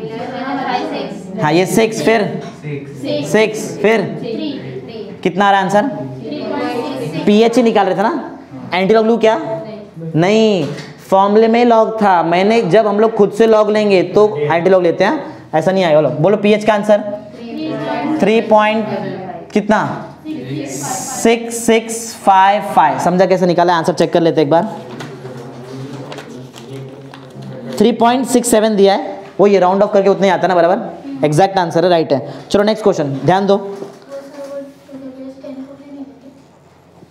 हाँ ये 6 फिर 6 फिर कितना आ रहा है आंसर? पीएच ही निकाल रहे थे ना, एंटी लॉग लू क्या? नहीं फॉर्मूले में लॉग था। मैंने जब हम लोग खुद से लॉग लेंगे तो एंटी लॉग लेते हैं, ऐसा नहीं आएगा। बोलो पीएच का आंसर 3 पॉइंट कितना? 6655। समझा कैसे निकाला आंसर? चेक कर लेते एक बार। 3.67 दिया है, वो ये राउंड ऑफ करके उतना ही आता है ना, बराबर एग्जैक्ट आंसर है, राइट है। चलो नेक्स्ट क्वेश्चन ध्यान दो।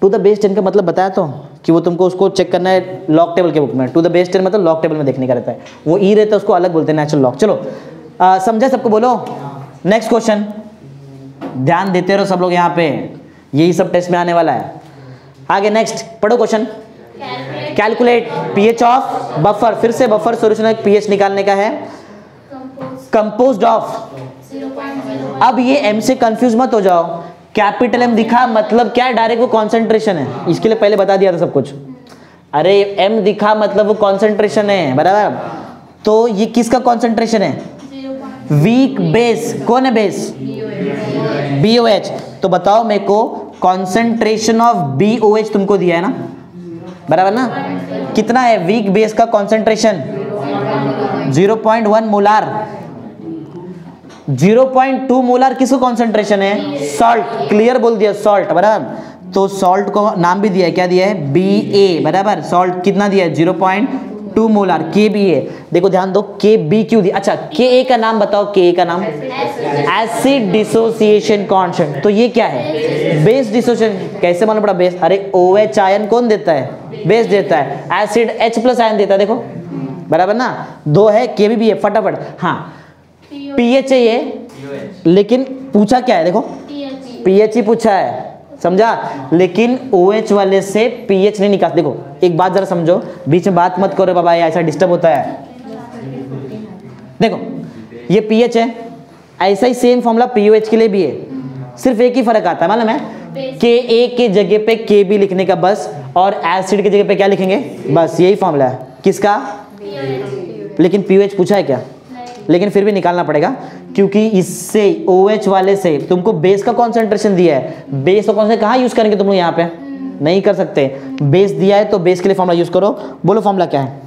टू द बेस 10 का मतलब बताया तो कि वो तुमको उसको चेक करना है लॉग टेबल के बुक में। टू द बेस 10 मतलब लॉग टेबल में देखने का रहता है, वो ई रहता है उसको अलग बोलते हैं नेचुरल लॉग। चलो समझा सबको? बोलो नेक्स्ट क्वेश्चन, ध्यान देते रहो सब लोग यहाँ पे, यही सब टेस्ट में आने वाला है। आगे नेक्स्ट पढ़ो question. Calculate pH of buffer, फिर से बफर सॉल्यूशन पीएच निकालने का है। कंपोज्ड ऑफ, अब ये एम से कंफ्यूज मत हो जाओ, कैपिटल एम दिखा मतलब क्या है? डायरेक्ट वो कॉन्सेंट्रेशन है, इसके लिए पहले बता दिया था सब कुछ। अरे एम दिखा मतलब वो कॉन्सेंट्रेशन है, बराबर। तो ये किसका कॉन्सेंट्रेशन है? Weak base. कौन है बेस? BOH। तो बताओ मेरे को कॉन्सेंट्रेशन ऑफ BOH तुमको दिया है ना, बराबर ना? कितना है वीक बेस का कॉन्सेंट्रेशन? 0.1 मोलार। 0.2 मोलार किसको कॉन्सेंट्रेशन है? सॉल्ट। क्लियर बोल दिया सॉल्ट, बराबर। तो सॉल्ट को नाम भी दिया है, क्या दिया है? BA, बराबर। सॉल्ट कितना दिया है? 0.2 मोलार। KBA देखो ध्यान दो, KB क्यों दिया? अच्छा KA का नाम बताओ, KA का नाम एसिड डिसोसिएशन कांस्टेंट। तो ये क्या है? Base dissociation. कैसे मालूम पड़ा बेस? अरे OH आयन कौन देता है? बेस देता है। एसिड H+ आयन देता है, देखो बराबर ना। 2 है, KB भी है, फटाफट। हाँ पीएच है ये, लेकिन पूछा क्या है? देखो पीएच ही पूछा है, समझा? लेकिन OH वाले से पीएच नहीं निकाल। देखो एक बात जरा समझो, बीच में बात मत करो बाबा, ऐसा डिस्टर्ब होता है। देखो ये पीएच है, ऐसा ही सेम फॉर्मूला पीओएच के लिए भी है, सिर्फ एक ही फर्क आता है मालूम है? के के जगह पे KB लिखने का बस, और एसिड की जगह पे क्या लिखेंगे? बस यही फॉर्मूला है। किसका? लेकिन पीओएच पूछा है क्या? लेकिन फिर भी निकालना पड़ेगा, क्योंकि इससे OH वाले से तुमको बेस का कॉन्सेंट्रेशन दिया है। बेस का कॉन्सेंट्रेशन कहाँ यूज करेंगे तुम लोग? यहाँ पे नहीं कर सकते। बेस दिया है तो बेस के लिए फॉर्मूला यूज करो। बोलो फॉर्मूला क्या है?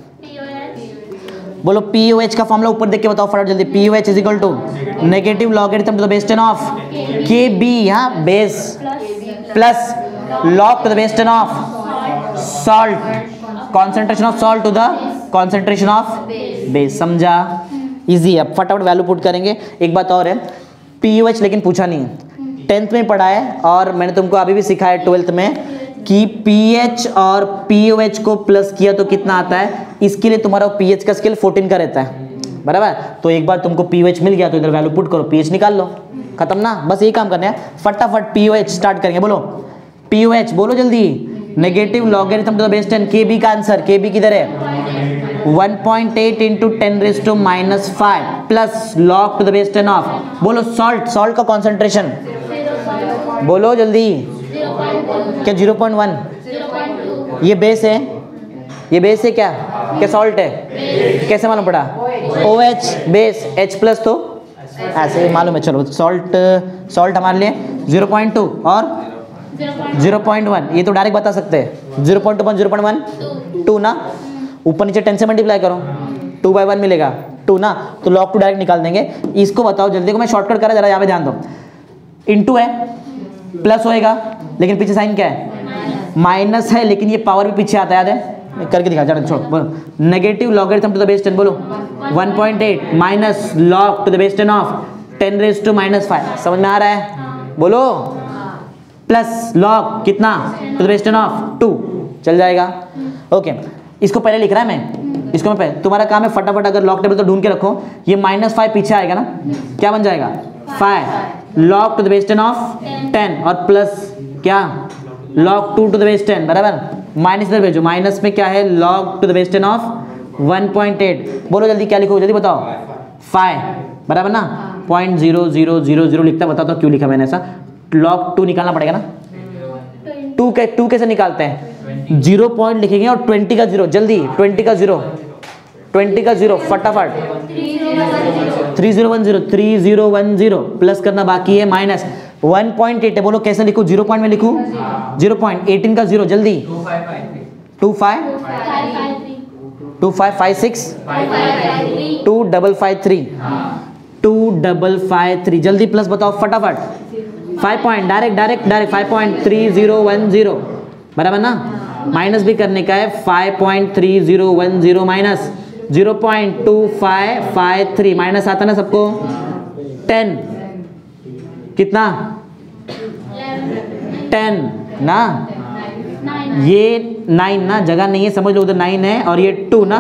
बोलो POH का फॉर्मूला ऊपर देख के बताओ फटाफट जल्दी। POH is equal to negative logarithm to the base 10 of KB, यहाँ base plus log to the base 10 of salt, concentration of salt to the concentration of base। समझा? इजी है। अब फटाफट वैल्यू पुट करेंगे। एक बात और है, POH लेकिन पूछा नहीं है, 10th में पढ़ा है और मैंने तुमको अभी भी सिखाया 12th में कि pH और POH को प्लस किया तो कितना आता है। इसके लिए तुम्हारा pH का स्केल 14 का रहता है, बराबर। तो एक बार तुमको POH मिल गया तो इधर वैल्यू पुट करो, pH निकाल लो, खत्म ना। बस यही काम करना है। फटाफट POH स्टार्ट करेंगे। बोलो POH, बोलो जल्दी। Negative logarithm to the base 10, KB का आंसर, KB किधर है 1.8 into 10⁻⁻5 plus log to the base 10 of, बोलो सॉल्ट, सॉल्ट का कॉन्सेंट्रेशन बोलो जल्दी। क्या 0.1? ये बेस है, ये बेस है क्या, क्या सॉल्ट है? कैसे मालूम पड़ा? OH बेस, H प्लस तो ऐसे ही मालूम है। चलो सॉल्ट, सॉल्ट हमारे लिए 0.2 और 0.1, ये तो डायरेक्ट बता सकते हैं। 0.1 0.1 2 ना, ऊपर नीचे 10 से मल्टीप्लाई करो, 2/1 मिलेगा 2 ना, तो log 2 डायरेक्ट निकाल देंगे। इसको बताओ जल्दी को, मैं शॉर्टकट करा, जरा यहाँ पे ध्यान दो। इनटू है, प्लस होएगा, लेकिन पीछे साइन क्या है, माइनस है, लेकिन ये पावर भी पीछे आता है, याद है? करके दिखा, जरा छोड़ो। बोलो negative logarithm to the base 10, बोलो 1.8 minus log to the base 10 of 10⁻⁻5। समझ में आ रहा है? बोलो प्लस log कितना टू द बेस 10 ऑफ 2, चल जाएगा। ओके, इसको पहले लिख रहा है मैं, इसको मैं पहले, तुम्हारा काम है फटाफट अगर log टेबल तो ढूंढ के रखो। ये -5 पीछे आएगा ना, क्या बन जाएगा 5 log to the base 10 of 10 और प्लस क्या log 2 टू द बेस 10, बराबर। माइनस इधर भेजो, माइनस में क्या है log to the base 10 of 1.8। बोलो जल्दी क्या लिखो, जल्दी बताओ। 5 बराबर ना, 0.0000 लिखता है। बताओ तो क्यों लिखा मैंने ऐसा? log 2 निकालना पड़ेगा ना। 2 कैसे निकालते हैं? 0 पॉइंट लिखेंगे और 20 का 0, जल्दी 20 का 0, 20 का 0 फटाफट 3010 प्लस करना बाकी है, माइनस 1.8 है। बोलो कैसे लिखूं? 0 पॉइंट में लिखूं? 0.18 का 0, जल्दी 2556 2553 2553, जल्दी प्लस बताओ फटाफट। 5 पॉइंट डायरेक्ट 5.3010, बराबर ना। माइनस भी करने का है, 5.3010 माइनस 0.2553, माइनस आता ना सबको। 10 कितना 10 ना, ये 9 ना, जगह नहीं है, समझ लो उधर 9 है और ये 2 ना,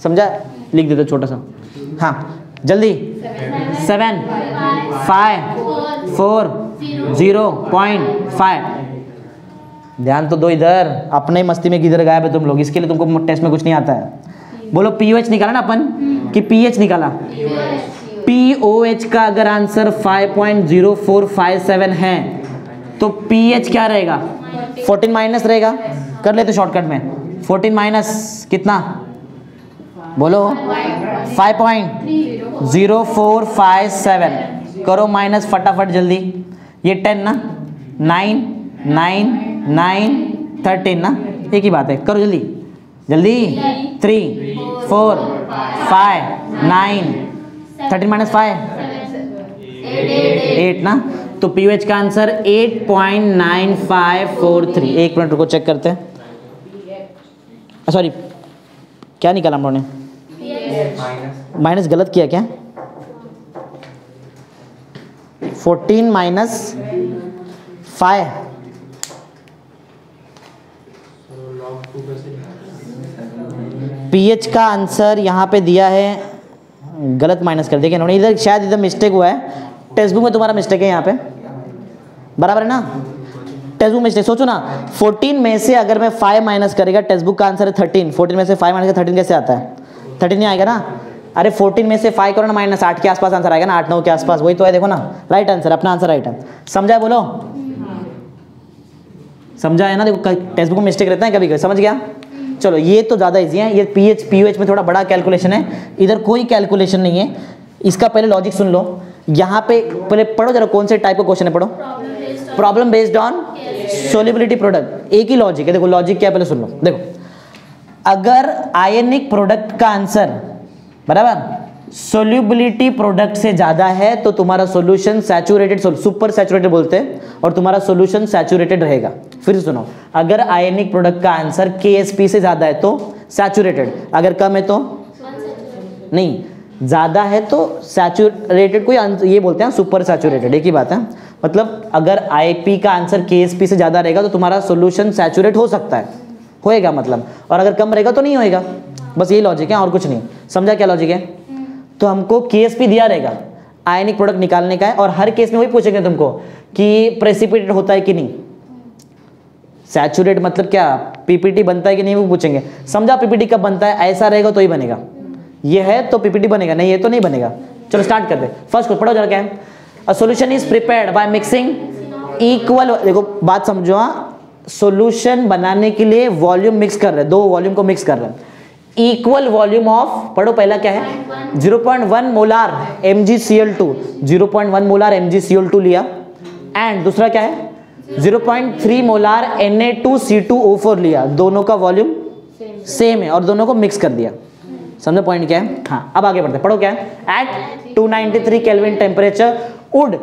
समझा? लिख देते छोटा सा। हाँ जल्दी 7 5 4 0.5। ध्यान तो दो इधर, अपने ही मस्ती में किधर गायब है तुम लोग। इसके लिए तुमको टेस्ट में कुछ नहीं आता है। बोलो POH निकाला ना अपन कि PH निकाला? POH का अगर आंसर 5.0457 है तो PH क्या रहेगा? 14 माइनस रहेगा। कर लेते शॉर्टकट में, 14 माइनस कितना बोलो? 5.0457 करो माइनस फटाफट जल्दी। ये 10 ना, 9 9 9 13 ना, एक ही बात है, करो जल्दी जल्दी। 3 4 5 9 13 माइनस 5 8 ना, तो POH का आंसर 8.9543। एक मिनट रुको, चेक करते हैं। सॉरी, क्या निकाला हम लोगों ने? माइनस गलत किया क्या? 14 माइनस 5, PH का आंसर यहाँ पे दिया है, गलत माइनस कर दिया इन्होंने। इधर शायद इधर मिस्टेक हुआ है, टेक्स्ट बुक में तुम्हारा मिस्टेक है यहाँ पे, बराबर है ना? Text book mistake. सोचो ना, 14 में से अगर मैं 5 माइनस करेगा, टेक्स्ट बुक का आंसर है 13, 14 में से 5 माइनस 13 कैसे आता है? 13 नहीं आएगा ना। अरे 14 में से 5 करो ना, माइनस 8 के आसपास आंसर आएगा ना, 8 9 के आसपास, वही तो है, देखो ना। राइट आंसर, अपना आंसर राइट है। समझा है? बोलो समझा है ना? देखो टेक्स्ट बुक में मिस्टेक रहता है कभी कभी, समझ गया? चलो ये तो ज़्यादा इजी है। ये POH में थोड़ा बड़ा कैलकुलेशन है, इधर कोई कैलकुलेशन नहीं है। इसका पहले लॉजिक सुन लो। यहाँ पे पहले पढ़ो जरा, कौन से टाइप का क्वेश्चन है, पढ़ो। Problem based on solubility product, एक ही लॉजिक है। देखो लॉजिक क्या है, पहले सुन लो। देखो, अगर आयनिक प्रोडक्ट का आंसर बराबर। सोल्यूबिलिटी प्रोडक्ट से ज़्यादा है तो तुम्हारा सॉल्यूशन सैचुरेटेड, सुपर सैचुरेटेड बोलते हैं, और तुम्हारा सॉल्यूशन सैचुरेटेड रहेगा। फिर सुनो, अगर आयनिक प्रोडक्ट का आंसर KSP से ज़्यादा है तो सैचुरेटेड, अगर कम है तो नहीं, ज़्यादा है तो सैचुरेटेड को ये बोलते हैं सुपर सैचुरेटेड, एक ही बात है। मतलब अगर IP का आंसर KSP से ज़्यादा रहेगा तो तुम्हारा सॉल्यूशन सैचुरेट हो सकता है, होएगा मतलब, और अगर कम रहेगा तो नहीं होएगा। बस यही लॉजिक है और कुछ नहीं। समझा क्या लॉजिक है? तो हमको KSP दिया रहेगा, आयनिक प्रोडक्ट निकालने का है, और हर केस में वही पूछेंगे तुमको कि प्रेसिपिटेट होता है कि नहीं, सैचुरेट मतलब क्या, PPT बनता है कि नहीं वो पूछेंगे। समझा PPT कब बनता है, ऐसा रहेगा तो ही बनेगा, ये है तो PPT बनेगा, नहीं है तो नहीं बनेगा। चलो स्टार्ट करते हैं। फर्स्ट को पढ़ो जरा क्या है। A solution is prepared by mixing equal, देखो बात समझो, सॉल्यूशन बनाने के लिए वॉल्यूम मिक्स कर रहे हैं, दो वॉल्यूम को मिक्स कर रहे हैं, इक्वल वॉल्यूम ऑफ, पढ़ो पहला क्या है, 0.1 मोलार MgCl2, 0.1 मोलार MgCl2 लिया, एंड दूसरा क्या है 0.3 मोलार Na2C2O4 लिया, दोनों का वॉल्यूम सेम है और दोनों को मिक्स कर दिया। समझो पॉइंट क्या है? हाँ, अब आगे बढ़ते हैं, पढ़ो क्या है। At 293 kelvin temperature would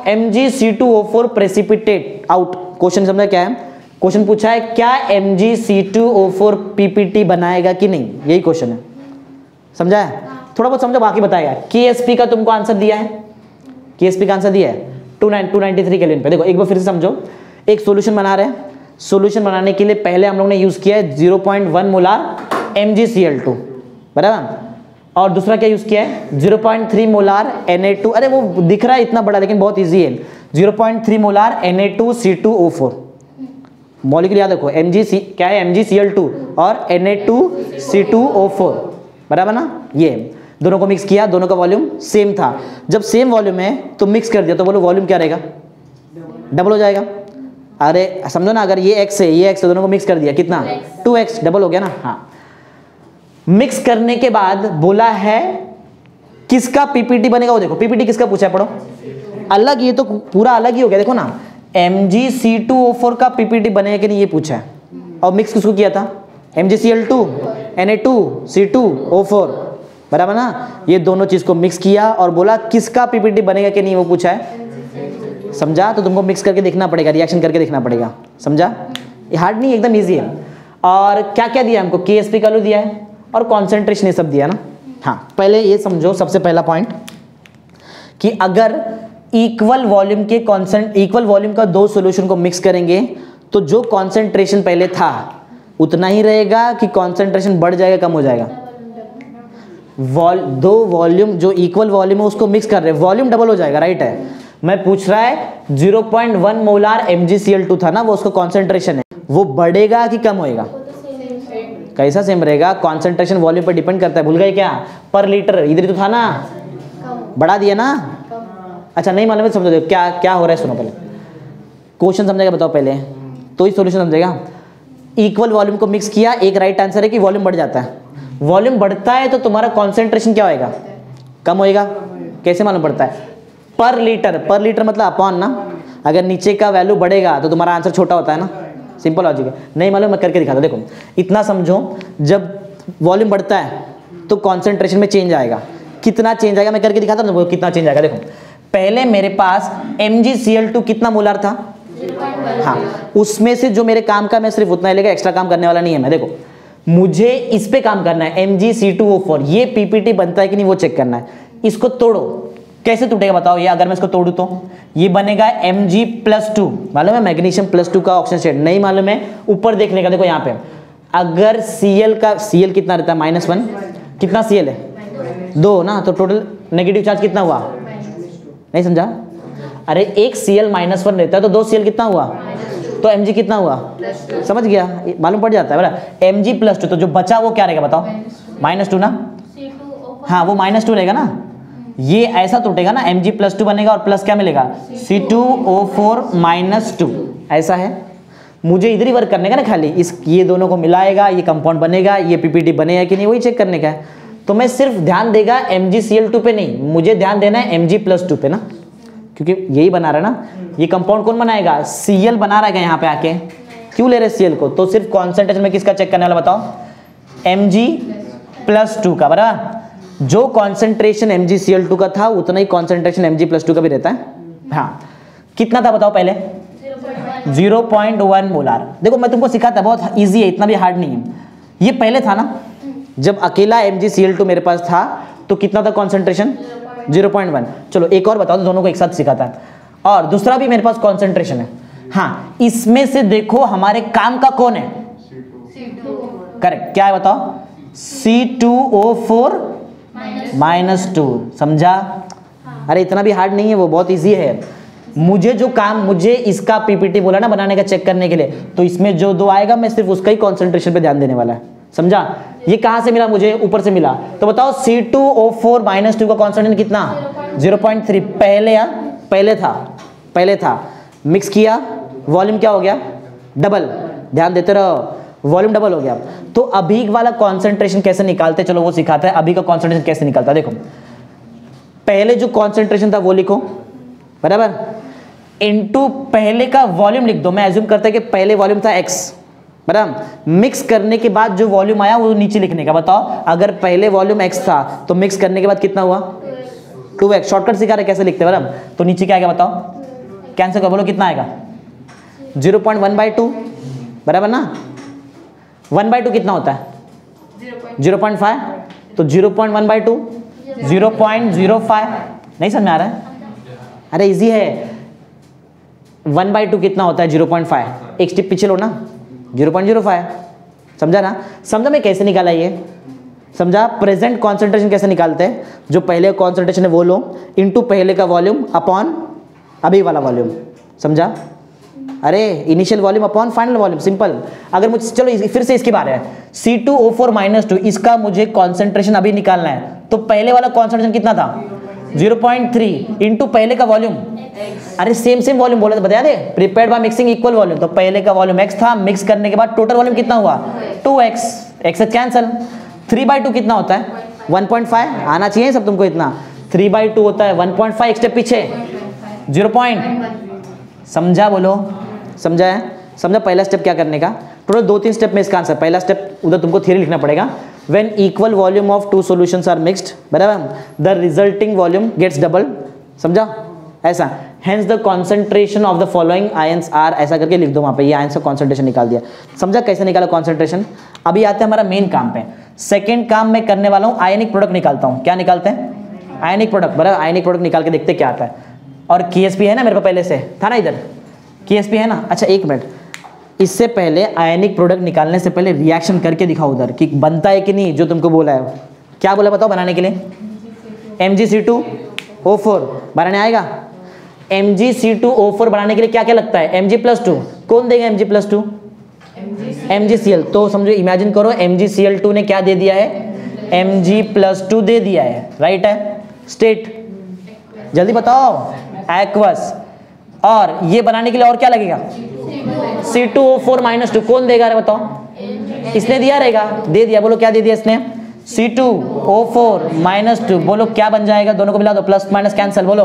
MgC2O4 precipitate out. Question समझा क्या है? क्वेश्चन पूछा है क्या MgC2O4 PPT बनाएगा कि नहीं, यही क्वेश्चन है। समझा है? थोड़ा बहुत समझो, बाकी बताएगा। KSP का तुमको आंसर दिया है, KSP का आंसर दिया है 293 केल्विन पे। देखो एक बार फिर से समझो, एक सॉल्यूशन बना रहे हैं, सॉल्यूशन बनाने के लिए पहले हम लोग ने यूज किया है 0.1 मोलार MgCl2, बराबर, और दूसरा क्या यूज किया है 0.3 मोलार Na2, अरे वो दिख रहा है इतना बड़ा लेकिन बहुत इजी है, 0.3 मोलार Na2C2O4। मॉलिक्यूल याद रखो, क्या है MgCl2 और Na2C2O4, बराबर ना। ये दोनों को मिक्स किया, दोनों का वॉल्यूम सेम था। जब सेम वॉल्यूम है तो मिक्स कर दिया तो बोलो वॉल्यूम क्या रहेगा, डबल हो जाएगा। अरे समझो ना, अगर ये x है ये x है, दोनों को मिक्स कर दिया, कितना 2x, डबल हो गया ना। हाँ, मिक्स करने के बाद बोला है किसका PPT बनेगा, वो देखो PPT किसका पूछा है, पढ़ो। अलग, ये तो पूरा अलग ही हो गया, देखो ना, MgC2O4 का PPT बनेगा कि नहीं ये पूछा है, और मिक्स किसको किया था MgCl2 Na2C2O4, बराबर ना। ये दोनों चीज को मिक्स किया और बोला किसका PPT बनेगा कि नहीं वो पूछा है। समझा? तो तुमको मिक्स करके देखना पड़ेगा, रिएक्शन करके देखना पड़ेगा। समझा? ये हार्ड नहीं, एकदम इजी है। और क्या क्या दिया हमको, KSP का दिया है और कॉन्सेंट्रेशन ये सब दिया ना। हाँ, पहले ये समझो, सबसे पहला पॉइंट कि अगर इक्वल वॉल्यूम का दो सॉल्यूशन को मिक्स करेंगे तो जो कॉन्सेंट्रेशन पहले था उतना ही रहेगा कि कॉन्सेंट्रेशन बढ़ जाएगा, कम हो जाएगा। दो वॉल्यूम जो इक्वल वॉल्यूम है उसको मिक्स कर रहे हैं, वॉल्यूम डबल हो जाएगा, राइट है। मैं पूछ रहा है 0.1 मोलार MgCl2 था ना, वो उसका कॉन्सेंट्रेशन है, वो बढ़ेगा कि कम होएगा, कैसा सेम रहेगा। कॉन्सेंट्रेशन वॉल्यूम पर डिपेंड करता है, भूल गए क्या, पर लीटर, इधर तो था ना, बढ़ा दिया ना। अच्छा नहीं मालूम है, समझो क्या क्या हो रहा है, सुनो पहले क्वेश्चन समझेगा, बताओ पहले तो ही सॉल्यूशन समझेगा। इक्वल वॉल्यूम को मिक्स किया, एक राइट आंसर है कि वॉल्यूम बढ़ जाता है। वॉल्यूम बढ़ता है तो तुम्हारा कॉन्सेंट्रेशन क्या होएगा, कम होएगा। कैसे मालूम पड़ता है, पर लीटर मतलब अपॉन ना, अगर नीचे का वैल्यू बढ़ेगा तो तुम्हारा आंसर छोटा होता है ना, सिंपल लॉजिक है। नहीं मालूम, मैं करके दिखाता हूं। देखो इतना समझो, जब वॉल्यूम बढ़ता है तो कॉन्सेंट्रेशन में चेंज आएगा। कितना चेंज आएगा मैं करके दिखाता हूं, कितना चेंज आएगा। देखो पहले मेरे पास MgCl2 कितना मोलार था, हाँ, उसमें से जो मेरे काम का मैं सिर्फ उतना ही लेगा, एक्स्ट्रा काम करने वाला नहीं है मैं। देखो मुझे इस पे काम करना है, MgC2O4, ये PPT बनता है कि नहीं वो चेक करना है। इसको तोड़ो, कैसे टूटेगा बताओ। ये अगर मैं इसको तोड़ू तो ये बनेगा Mg+2, मालूम है मैग्नीशियम +2 का ऑक्सीजन शेड, नहीं मालूम है ऊपर देखने का। देखो यहाँ पे अगर Cl कितना रहता है -1, कितना Cl है 2 ना, तो टोटल नेगेटिव चार्ज कितना हुआ, नहीं समझा। अरे एक Cl -1 रहता है तो 2 Cl कितना हुआ, तो Mg कितना हुआ, समझ गया, मालूम पड़ जाता है बराबर। Mg+2, तो जो बचा वो क्या रहेगा बताओ, -2 ना, हाँ वो -2 रहेगा ना। ये ऐसा टूटेगा ना, Mg+2 बनेगा और प्लस क्या मिलेगा, C2O4 -2, ऐसा है। मुझे इधर ही वर्क करने का ना, खाली इस ये दोनों को मिलाएगा, ये कंपाउंड बनेगा, ये PPT बनेगा कि नहीं वही चेक करने का है। तो मैं सिर्फ ध्यान देगा MgCl2 पे नहीं, मुझे ध्यान देना है Mg+2 पे ना, क्योंकि यही बना रहा है ना। ये कंपाउंड कौन बनाएगा, Cl बना रहा है यहाँ पे आके, क्यों ले रहे Cl को, तो सिर्फ कॉन्सेंट्रेशन में किसका चेक करने वाला बताओ, +2 का, बराबर। जो कॉन्सेंट्रेशन MgCl2 का था उतना ही कॉन्सेंट्रेशन Mg+2 का भी रहता है। हाँ, कितना था बताओ पहले? 0.1 मोलार। देखो मैं तुमको सिखाता, बहुत इजी है, इतना भी हार्ड नहीं है। ये पहले था ना, जब अकेला MgCl2 मेरे पास था तो कितना था कॉन्सेंट्रेशन? 0.1। चलो एक और बताओ, तो दोनों को एक साथ सिखाता है। और दूसरा भी मेरे पास कॉन्सेंट्रेशन है। हाँ, इसमें से देखो हमारे काम का कौन है? करेक्ट, क्या है बताओ? C2O4 -2। समझा? अरे इतना भी हार्ड नहीं है, वो बहुत इजी है। मुझे जो काम, मुझे इसका PPT बोला ना बनाने का, चेक करने के लिए, तो इसमें जो 2 आएगा मैं सिर्फ उसका ही कॉन्सेंट्रेशन पे ध्यान देने वाला है। समझा? ये कहां से मिला मुझे? ऊपर से मिला। तो बताओ C2O4 -2 का कॉन्सेंट्रेशन कितना? 0.3। पहले था, मिक्स किया, वॉल्यूम क्या हो गया? डबल। ध्यान देते रहो, वॉल्यूम डबल हो गया। तो अभी वाला कॉन्सेंट्रेशन कैसे निकालते, चलो वो सिखाते हैं। अभी का कॉन्सेंट्रेशन कैसे निकालता है, देखो। पहले जो कॉन्सेंट्रेशन था वो लिखो, बराबर, इनटू पहले का वॉल्यूम लिख दो। मैं एज्यूम करता है कि पहले वॉल्यूम था x, बराबर। मिक्स करने के बाद जो वॉल्यूम आया वो नीचे लिखने का। बताओ, अगर पहले वॉल्यूम x था तो मिक्स करने के बाद कितना हुआ? 2x। शॉर्टकट सिखा रहे कैसे लिखते हैं, बराबर। तो नीचे क्या आएगा बताओ? कैंसिल करो, बोलो कितना आएगा? 0.1/2, बराबर ना। 1/2 कितना होता है? 0.5। तो 0.1/2 0.05। नहीं समझ में आ रहा है? अरे इजी है। 1/2 कितना होता है? 0.5। एक स्टेप पीछे लो ना, 0.05। समझा ना? समझा मैं कैसे निकाला ये? समझा? प्रेजेंट कॉन्सेंट्रेशन कैसे निकालते हैं? जो पहले कॉन्सेंट्रेशन है वो लो, इनटू पहले का वॉल्यूम अपॉन अभी वाला वॉल्यूम। समझा? अरे initial volume upon final volume, simple. अगर मुझे, चलो फिर से इसके बारे में, C2O4 -2, इसका मुझे कॉन्सेंट्रेशन अभी निकालना है। तो पहले वाला कॉन्सेंट्रेशन कितना था? 0.3 इंटू पहले का वॉल्यूम। अरे सेम वॉल्यूम बोले तो बता दे, prepared by mixing equal volume. तो पहले का वॉल्यूम x था, मिक्स करने के बाद टोटल वॉल्यूम कितना हुआ? 2x। x से कैंसिल। 3/2 कितना होता है? 1.5। आना चाहिए सब तुमको इतना। 3/2 होता है 1.5। एक स्टेप पीछे 0. समझा? बोलो समझा है? समझा? पहला स्टेप क्या करने का? टोटल 2-3 स्टेप में इसका आंसर। पहला स्टेप उधर तुमको थ्योरी लिखना पड़ेगा। When equal volume of two solutions are mixed, बराबर, the resulting volume gets double। समझा? ऐसा। Hence the concentration of the following ions are, ऐसा करके लिख दो वहाँ पे, ये आयंस का कॉन्सेंट्रेशन निकाल दिया। समझा कैसे निकाला कॉन्सेंट्रेशन? अभी आते हैं हमारा मेन काम पे। सेकेंड काम मैं करने वाला हूँ, आयनिक प्रोडक्ट निकालता हूँ। क्या निकालते हैं? आयनिक प्रोडक्ट, बराबर। आयनिक प्रोडक्ट निकाल के देखते क्या आता है। और KSP है ना मेरे पास, पहले से था ना, इधर KSP है ना। अच्छा एक मिनट, इससे पहले आयनिक प्रोडक्ट निकालने से पहले रिएक्शन करके दिखाओ उधर कि बनता है कि नहीं, जो तुमको बोला है। क्या बोला बताओ बनाने के लिए? MgC2O4 बनाने आएगा। MgC2O4 बनाने के लिए क्या क्या लगता है? Mg+2। कौन देगा Mg+2? MgCl। तो समझो, इमेजिन करो MgCl2 ने क्या दे दिया है? Mg+2 दे दिया है, राइट है? स्टेट जल्दी बताओ। एक्वस। और ये बनाने के लिए और क्या लगेगा? C2O4 -2। कौन देगा रे बताओ? इसने दिया रहेगा, दे दिया। बोलो क्या दे दिया इसने? C2O4 -2। बोलो क्या बन जाएगा? दोनों को मिला दो, प्लस माइनस कैंसिल। बोलो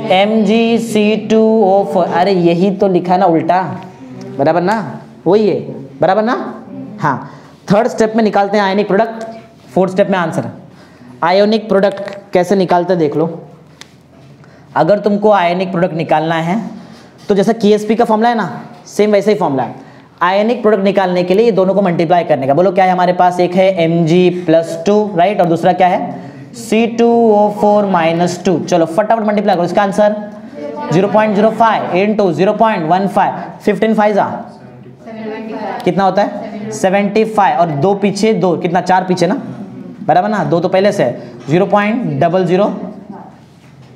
MgC2O4। अरे यही तो लिखा है ना उल्टा, बराबर ना? वही है, बराबर ना? हाँ। थर्ड स्टेप में निकालते हैं आयनिक प्रोडक्ट, फोर्थ स्टेप में आंसर। आयोनिक प्रोडक्ट कैसे निकालते हैं देख लो। अगर तुमको आयनिक प्रोडक्ट निकालना है तो जैसा KSP का फॉर्मूला है ना, सेम वैसे ही फॉर्मूला है। आयनिक प्रोडक्ट निकालने के लिए ये दोनों को मल्टीप्लाई करने का। बोलो क्या है हमारे पास? एक है Mg+2, राइट, और दूसरा क्या है? C2O4 -2। चलो फटाफट मल्टीप्लाई करो। इसका आंसर 0.05 इंटू 0.15, 15 5 कितना होता है? 75। और 2 पीछे, 2 कितना? 4 पीछे ना, बराबर ना? 2 तो पहले से 0.00,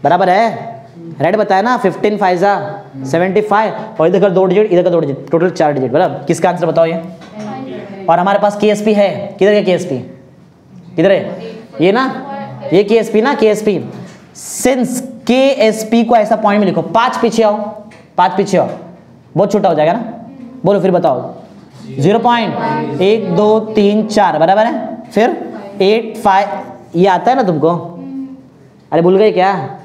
बराबर है? रेड बताया ना, 15 5 75। और इधर का 2 डिजिट, इधर का 2 डिजिट, टोटल 4 डिजिट, बराबर। किसका आंसर बताओ ये? और हमारे पास KSP है। किधर है KSP? किधर है? ये ना, ये KSP ना, KSP। सिंस KSP को ऐसा पॉइंट में लिखो, 5 पीछे आओ, 5 पीछे आओ, बहुत छोटा हो जाएगा ना। बोलो फिर बताओ। 0.1 2 3 4, बराबर है। फिर 8 5, ये आता है ना तुमको? अरे भूल गए क्या?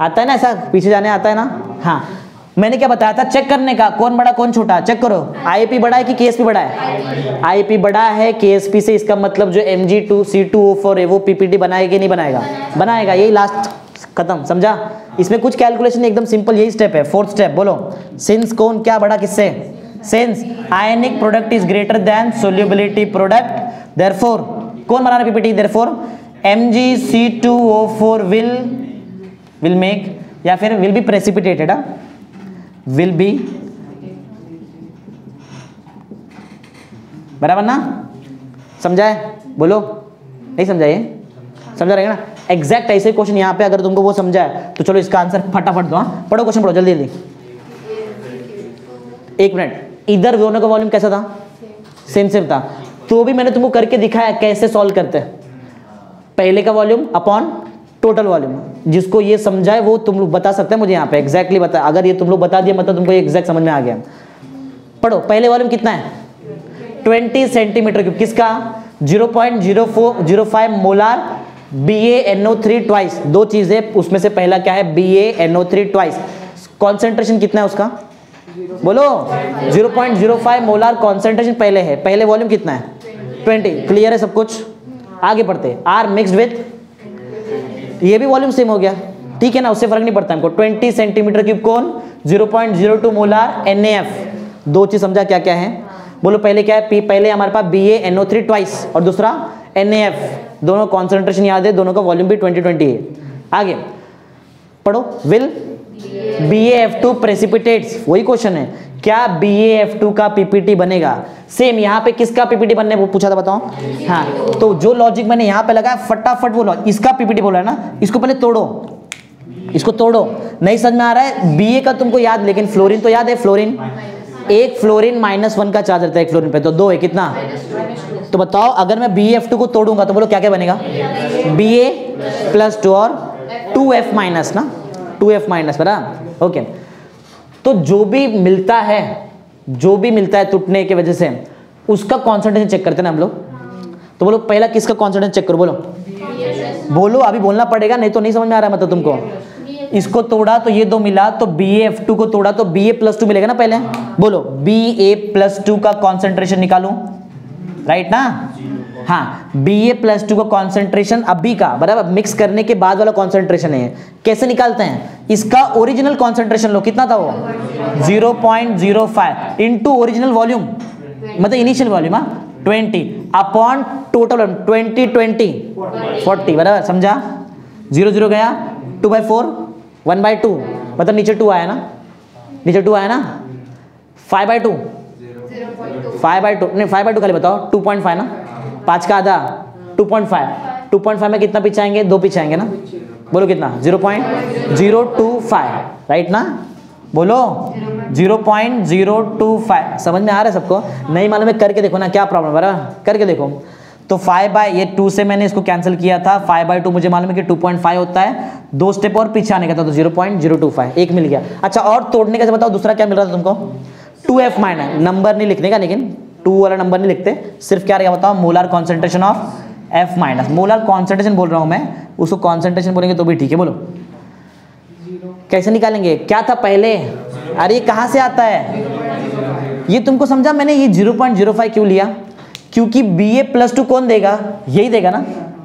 आता है ना ऐसा, पीछे जाने आता है ना? हाँ। मैंने क्या बताया था चेक करने का, कौन बड़ा कौन छोटा, चेक करो। आईपी बड़ा है कि केएसपी बड़ा है? आईपी बड़ा है केएसपी से, इसका मतलब जो Mg2C2O4 है वो पीपीटी बनाएगा कि नहीं बनाएगा? बनाएगा। यही लास्ट, खत्म, समझा? इसमें कुछ कैलकुलेशन एकदम सिंपल, यही स्टेप है। फोर्थ स्टेप बोलो, सिंस कौन क्या बड़ा किससे? Since ionic product is greater than solubility product, therefore कौन बना रहा है PPT? Therefore Mg2C2O4 will make, या फिर will be precipitated, will be, बराबर ना? समझाए? बोलो, नहीं समझाइए? समझा रहेगा ना? एग्जैक्ट ऐसे क्वेश्चन यहाँ पे अगर तुमको वो समझाए तो चलो इसका आंसर फटाफट दो। हाँ पढ़ो, क्वेश्चन पढ़ो जल्दी जल्दी। एक मिनट, इधर दोनों का वॉल्यूम कैसा था? सेम सेम था, तो भी मैंने तुमको करके दिखाया कैसे सॉल्व करते हैं। पहले का वॉल्यूम अपॉन टोटल वॉल्यूम, जिसको ये समझाए वो तुम लोग बता सकते हैं मुझे यहाँ पे एग्जैक्टली बता। अगर ये तुम लोग बता दिया मतलब तुमको ये एग्जैक्ट समझ में आ गया। पढ़ो, पहले वॉल्यूम कितना है? 20 सेंटीमीटर क्यूब, किसका? 0.0405 मोलार BaNO3 ट्वाइस। दो चीजें, उसमें से पहला क्या है? BaNO3 twice. कॉन्सेंट्रेशन कितना है उसका? बोलो, 0.05 मोलार कॉन्सेंट्रेशन पहले है। पहले वॉल्यूम कितना है? 20। क्लियर है सब कुछ? आगे बढ़ते। आर मिक्स्ड विथ, ये भी वॉल्यूम सेम हो गया, ठीक है ना? उससे फर्क नहीं पड़ता हमको। 20 सेंटीमीटर क्यूब कौन? 0.02 मोलार NaF। दो चीज समझा क्या क्या है? बोलो, पहले क्या है? पहले हमारे पास BaNO3 ट्वाइस और दूसरा NaF। दोनों कॉन्सेंट्रेशन याद है, दोनों का वॉल्यूम भी 20 है। आगे पढ़ो, विल BaF2 प्रेसिपिटेट्स, वही क्वेश्चन है, क्या BaF2 का पीपीटी बनेगा? सेम यहाँ पे किसका पीपीटी बनने वो पूछा था, बताओ। हाँ, तो जो लॉजिक मैंने यहाँ पे लगाया फटाफट वो इसका पीपीटी बोला है ना, इसको पहले तोड़ो, इसको तोड़ो। नहीं समझ में आ रहा है? Ba का तुमको याद, लेकिन फ्लोरीन तो याद है। फ्लोरीन, एक फ्लोरीन -1 का चार्ज रहता है एक फ्लोरीन पे, तो 2 है, कितना? तो बताओ, अगर मैं BaF2 को तोड़ूंगा तो बोलो क्या क्या बनेगा? Ba+2 और 2F- ना, 2F-, बराबर। ओके, तो जो भी मिलता है टूटने की वजह से, उसका कॉन्सेंट्रेशन चेक करते हैं ना हम लोग। तो बोलो, पहला किसका कॉन्सेंट्रेशन चेक करो? बोलो बोलो, अभी बोलना पड़ेगा, नहीं तो नहीं समझ में आ रहा है मतलब तुमको। इसको तोड़ा तो ये 2 मिला, तो BaF2 को तोड़ा तो Ba+2 मिलेगा ना पहले। बोलो, Ba+2 का कॉन्सेंट्रेशन निकालूं, राइट ना? हाँ, Ba+2 का कॉन्सेंट्रेशन अभी का, बराबर, मिक्स करने के बाद वाला कॉन्सेंट्रेशन है। कैसे निकालते हैं? इसका ओरिजिनल कॉन्सेंट्रेशन लो, कितना था वो? 0.05 इंटू ओरिजिनल वॉल्यूम, मतलब इनिशियल वॉल्यूम, 20 अपॉन टोटल 20 40, बराबर, समझा? 0 0 गया, 2/4 1/2, मतलब नीचे 2 आया ना, नीचे 2 आया ना। 5/2 नहीं, 5/2 खाली बताओ। 2.5 ना, 5 का आधा 2.5, 2.5 में कितना पीछे आएंगे? 2 पीछे आएंगे ना। बोलो कितना? 0.025, राइट ना? बोलो 0.025। समझ में आ रहा है सबको? नहीं मालूम है करके देखो ना, क्या प्रॉब्लम, बराबर, करके देखो। तो 5/2 से मैंने इसको कैंसिल किया था, 5/2 मुझे मालूम है कि 2.5 होता है, 2 स्टेप और पीछे आने का था तो 0.025, एक मिल गया। अच्छा, और तोड़ने का बताओ दूसरा क्या मिल रहा था तुमको? 2F-, नंबर नहीं लिखने का, लेकिन 2 वाला नंबर नहीं लिखते, सिर्फ क्या रहेगा बताओ? Molar concentration of F-। Molar concentration बोल रहा हूं मैं, उसको कॉन्सेंट्रेशन बोलेंगे तो भी ठीक है। बोलो कैसे निकालेंगे? क्या था पहले? अरे कहां से आता है ये? तुमको समझा मैंने ये 0.05 क्यों लिया? क्योंकि Ba+2 कौन देगा? यही देगा ना,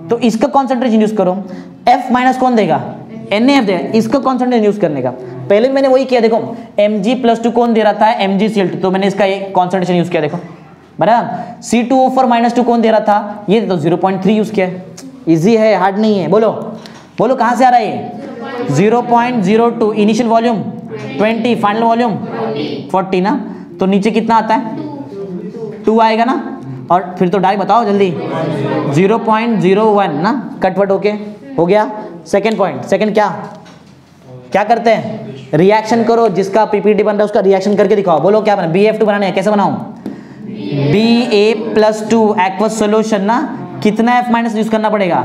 तो इसका कॉन्सेंट्रेशन यूज करो। F- कौन देगा? NaF देगा, इसका कॉन्सेंट्रेशन यूज करने का। पहले मैंने वही किया, देखो Mg+2 कौन दे रहा था? MgCl2, तो मैंने इसका कॉन्सेंट्रेशन यूज किया, देखो, बराबर। C2O4 -2 कौन दे रहा था? ये तो 0.3 यूज किया। इजी है, हार्ड नहीं है। बोलो बोलो, कहां से आ रहा है ये? 0.02 इनिशियल वॉल्यूम 20, फाइनल वॉल्यूम 40 ना, तो नीचे कितना आता है? 2 आएगा ना। और फिर तो डायरेक्ट बताओ जल्दी, 0.01 ना, कटवट होके हो गया। सेकंड पॉइंट, सेकंड क्या करते हैं? रिएक्शन करो, जिसका पीपीटी बन रहा है उसका रिएक्शन करके दिखाओ। बोलो क्या बना? BaF2 बनाना है, कैसे बनाऊं? Ba+2 एक्वस सॉल्यूशन ना, कितना F- यूज करना पड़ेगा?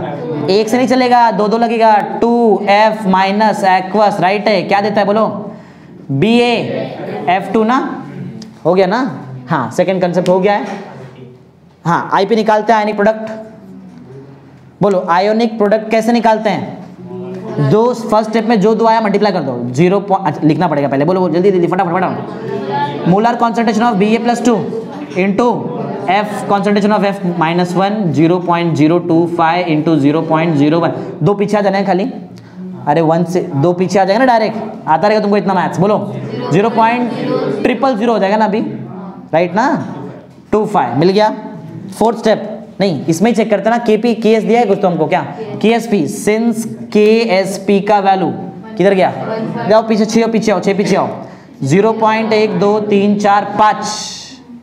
एक से नहीं चलेगा, 2 लगेगा, 2F- एक्वस, राइट है। क्या देता है बोलो? BaF2 ना, हो गया ना। हाँ, सेकंड कंसेप्ट हो गया है। हाँ, आईपी निकालते हैं, आयनिक प्रोडक्ट। बोलो आयोनिक प्रोडक्ट कैसे निकालते हैं? दो फर्स्ट स्टेप में जो दो आया मल्टीप्लाई कर दो, 0 लिखना पड़ेगा पहले, बोलो जल्दी जल्दी फटाफट फटाफट। Molar concentration of Ba+2 into F concentration of F -1 0.025 into 0.01, दो पीछे आ जाने हैं खाली, अरे 1 से 2 पीछे आ जाएगा ना डायरेक्ट, आता रहेगा तुमको इतना मैथ्स, बोलो 0.000 हो जाएगा ना अभी, राइट ना, 25 मिल गया। फोर्थ स्टेप नहीं, इसमें ही चेक करते ना, KP KS दिया है कुछ तो हमको, क्या KSP, सिंस KSP का वैल्यू किधर गया, जाओ पीछे 6 पीछे आओ, 6 पीछे आओ, 0.1 2 3 4 5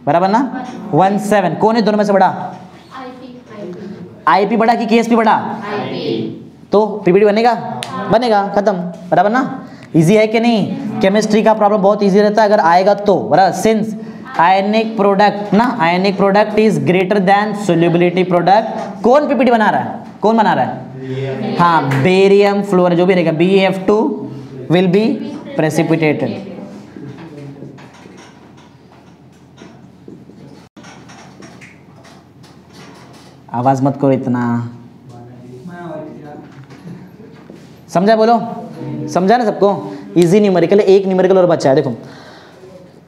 बराबर ना, 17, कौन है दोनों में से बड़ा, IP बड़ा कि KSP बड़ा, तो PPT बनेगा, बनेगा, खत्म, बराबर ना। इजी है कि नहीं, केमिस्ट्री का प्रॉब्लम बहुत इजी रहता है अगर आएगा तो, बराबर। सिंस आयनिक प्रोडक्ट ना, ionic product is greater than solubility product, कौन PPT बना रहा है, कौन बना रहा है, हाँ बेरियम फ्लोर जो भी रहेगा, BF2 विल बी प्रेसिपिटेटेड। आवाज मत करो इतना, समझा, बोलो समझा ना सबको। इजी न्यूमेरिकल, एक न्यूमेरिकल और बचा है, देखो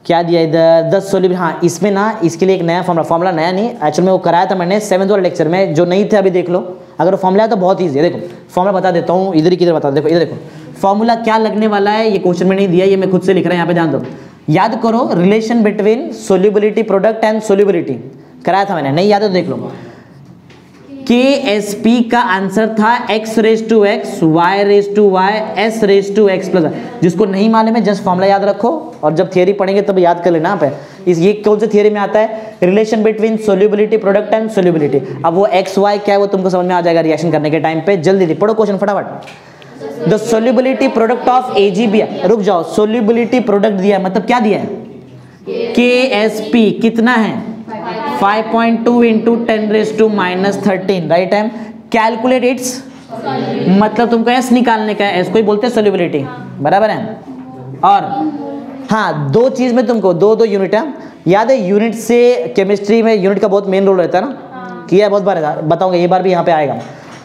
क्या दिया इधर, 10 सोल्यूबल, हाँ इसमें ना इसके लिए एक नया फॉर्मूला नया नहीं, एक्चुअल में वो कराया था मैंने 7th वाले लेक्चर में, जो नहीं थे अभी देख लो, अगर वो फॉर्मूला है तो बहुत ईजी है। देखो फॉर्मूला बता देता हूँ, इधर ही किधर बता, देखो इधर देखो फॉर्मूला क्या लगने वाला है, ये क्वेश्चन में नहीं दिया, ये मैं खुद से लिख रहा हूँ, यहाँ पे ध्यान दो, याद करो relation between solubility product and solubility, कराया था मैंने, नहीं याद है तो देख लो। KSP का आंसर था x⁻x, y⁻y, s⁻x+, जिसको नहीं मालूम है जस्ट फॉर्मूला याद रखो, और जब थियरी पढ़ेंगे तब याद कर लेना पे। ये कौन से थियरी में आता है, relation between solubility product and solubility. अब वो x y क्या है वो तुमको समझ में आ जाएगा रिएक्शन करने के टाइम पे। जल्दी पढ़ो क्वेश्चन फटाफट। The solubility product of AgBr, रुक जाओ, सोल्यूबिलिटी प्रोडक्ट दिया है मतलब क्या दिया है, KSP कितना है, 5.2 into 10⁻⁻13, right time. Calculate its, मतलब तुमको S निकालने का है, S को ही बोलते हैं सोल्यूबिलिटी, बराबर है। और हाँ दो चीज में तुमको दो यूनिट है, याद है यूनिट से केमिस्ट्री में यूनिट का बहुत मेन रोल रहता है ना, किया है बहुत बार, बताऊंगा ये बार भी यहाँ पे आएगा।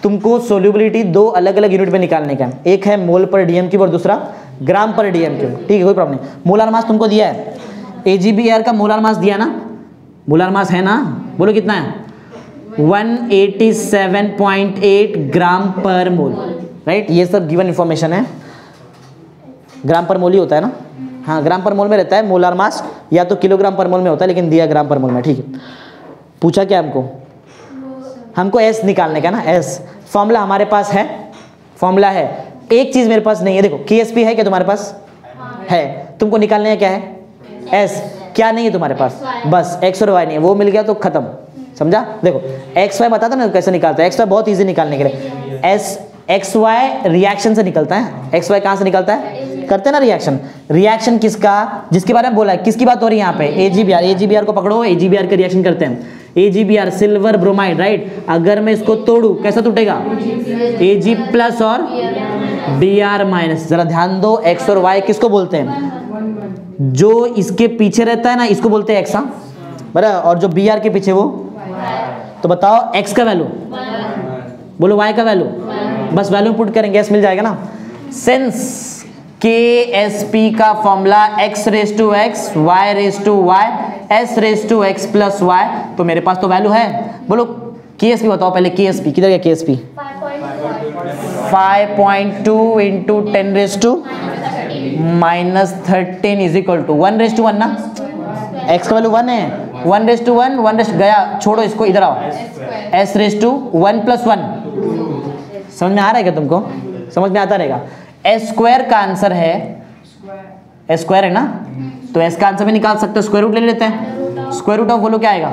तुमको सोल्यूबिलिटी दो अलग अलग यूनिट में निकालने का है, एक है मोल पर डीएम क्यूब और दूसरा ग्राम पर डीएम क्यूब, ठीक है कोई प्रॉब्लम नहीं। मोलार मास तुमको दिया है, AgBr का मोलार मास दिया ना, मोलार मास है ना, बोलो कितना है, 187.8 ग्राम पर मोल, राइट। ये सब गिवन इंफॉर्मेशन है, ग्राम पर मोल ही होता है ना, हाँ ग्राम पर मोल में रहता है मोलार मास, या तो किलोग्राम पर मोल में होता है, लेकिन दिया ग्राम पर मोल में, ठीक है। पूछा क्या हमको S निकालने का ना, S फॉर्मूला हमारे पास है, फॉर्मूला है, एक चीज मेरे पास नहीं है, देखो KSP है क्या तुम्हारे पास, है, तुमको निकालने का क्या है, S, क्या नहीं है तुम्हारे पास, बस x और y नहीं है, वो मिल गया तो खत्म, समझा। देखो x y बताता ना कैसे निकालता है, x y बहुत इजी निकालने के लिए, x y रिएक्शन से निकलता है, x y कहाँ से निकलता है, करते हैं ना रिएक्शन, रिएक्शन किसका, जिसके बारे में बोला है, किसकी बात हो रही है यहाँ पे, AgBr को पकड़ो, AgBr का रिएक्शन करते हैं, AgBr सिल्वर ब्रोमाइड, राइट। अगर मैं इसको तोड़ू कैसा टूटेगा, Ag+ और Br-, जरा ध्यान दो, x और y किसको बोलते हैं, जो इसके पीछे रहता है ना इसको बोलते हैं x, बराबर, और जो Br के पीछे वो, तो बताओ x का वैल्यू, बोलो y का वैल्यू, बस वैल्यू पुट करेंगे S मिल जाएगा ना। सिंस KSP का फॉर्मूला x⁻x, y⁻y, s⁻x+y, तो मेरे पास तो वैल्यू है, बोलो KSP बताओ पहले, KSP किधर गया, KSP 5.2 इंटू 10⁻13 इज इक्वल टू 1:1 ना, x का वैल्यू 1 है, 1:1 गया, छोड़ो इसको, इधर आओ, s⁻1+1, समझ में आ रहा है क्या तुमको, समझ में आता रहेगा। S² का आंसर है, S² है ना, तो S का आंसर भी निकाल सकते हो, स्क्वायर रूट ले लेते हैं, स्क्वायर रूट ऑफ बोलो क्या आएगा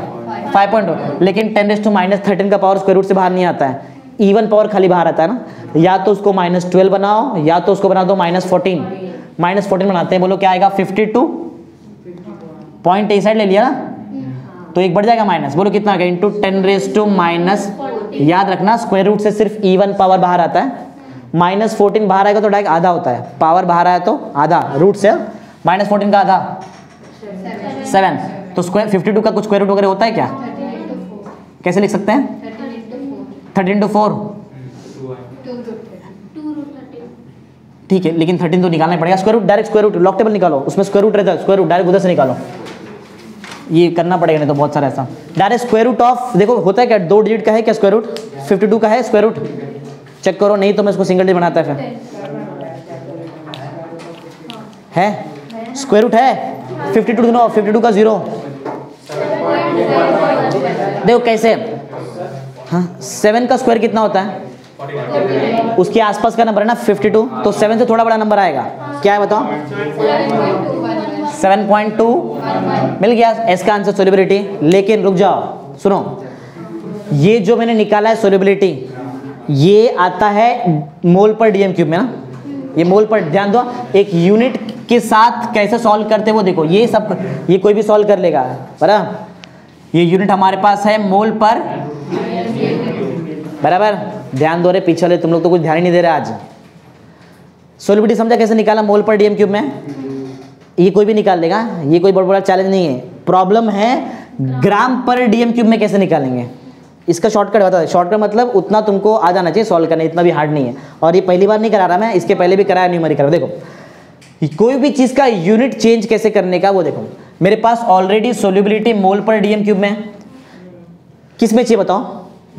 5.2, लेकिन 10⁻13 का पावर स्क्वायर रूट से बाहर नहीं आता है, इवन पावर खाली बाहर आता है ना, या तो उसको -12 बनाओ या तो उसको बना दो -14, -14 बनाते हैं, बोलो क्या आएगा 52, पॉइंट ए साइड ले लिया ना, तो एक बढ़ जाएगा माइनस, बोलो कितना आएगा इंटू 10⁻, याद रखना स्क्वायर रूट से सिर्फ इवन पावर बाहर आता है, -14 बाहर आएगा तो डायरेक्ट आधा होता है, पावर बाहर आया तो आधा, रूट से -14 का आधा 7, तो स्क्वायर 52 का कुछ स्क्वायर रूट वगैरह होता है क्या, कैसे लिख सकते हैं 13 into 4, ठीक है, लेकिन 13 तो निकालना ही पड़ेगा। Square root, direct square root, log table निकालो, उसमें स्क्वायर रूट रहता है, स्क्वायर रूट डायरेक्ट उधर से निकालो, ये करना पड़ेगा नहीं तो बहुत सारा ऐसा। डायरेक्ट स्क्वायर रूट ऑफ, देखो होता है क्या, 2 डिजिट का है क्या स्क्वायर रूट, 52 का है स्क्वायर रूट, चेक करो, नहीं तो मैं इसको सिंगल डिजिट बनाता है। फिर है स्क्वायर रूट है 52 दिनों, 52 का 0, देखो कैसे, हाँ 7 का स्क्वायर कितना होता है, उसके आसपास का नंबर है ना 52, तो 7 से थोड़ा बड़ा नंबर आएगा, क्या है बताओ, 7.2 मिल गया इसका आंसर सोल्युबिलिटी। लेकिन रुक जाओ, सुनो, ये जो मैंने निकाला है सोल्युबिलिटी, ये आता है मोल पर डीएम क्यूब में ना, ये मोल पर, ध्यान दो, एक यूनिट के साथ कैसे सॉल्व करते वो देखो, ये सब ये कोई भी सॉल्व कर लेगा, बराबर। ये यूनिट हमारे पास है मोल पर, बराबर, ध्यान दो रे पीछे वाले तुम लोग तो कुछ ध्यान ही नहीं दे रहे आज। सोल्युबिलिटी समझा कैसे निकाला मोल पर डीएम क्यूब में, ये कोई भी निकाल देगा, ये कोई बहुत बड़ा चैलेंज नहीं है। प्रॉब्लम है ग्राम पर डीएम क्यूब में कैसे निकालेंगे, इसका शॉर्टकट बता दे। शॉर्टकट मतलब उतना तुमको आ जाना चाहिए सॉल्व करने, इतना भी हार्ड नहीं है। और ये पहली बार नहीं करा रहा मैं, इसके पहले भी कराया न्यूमेरिकल। देखो कोई भी चीज़ का यूनिट चेंज कैसे करने का वो देखो, मेरे पास ऑलरेडी सोल्युबिलिटी मोल पर डीएम क्यूब में, किस में चाहिए बताओ,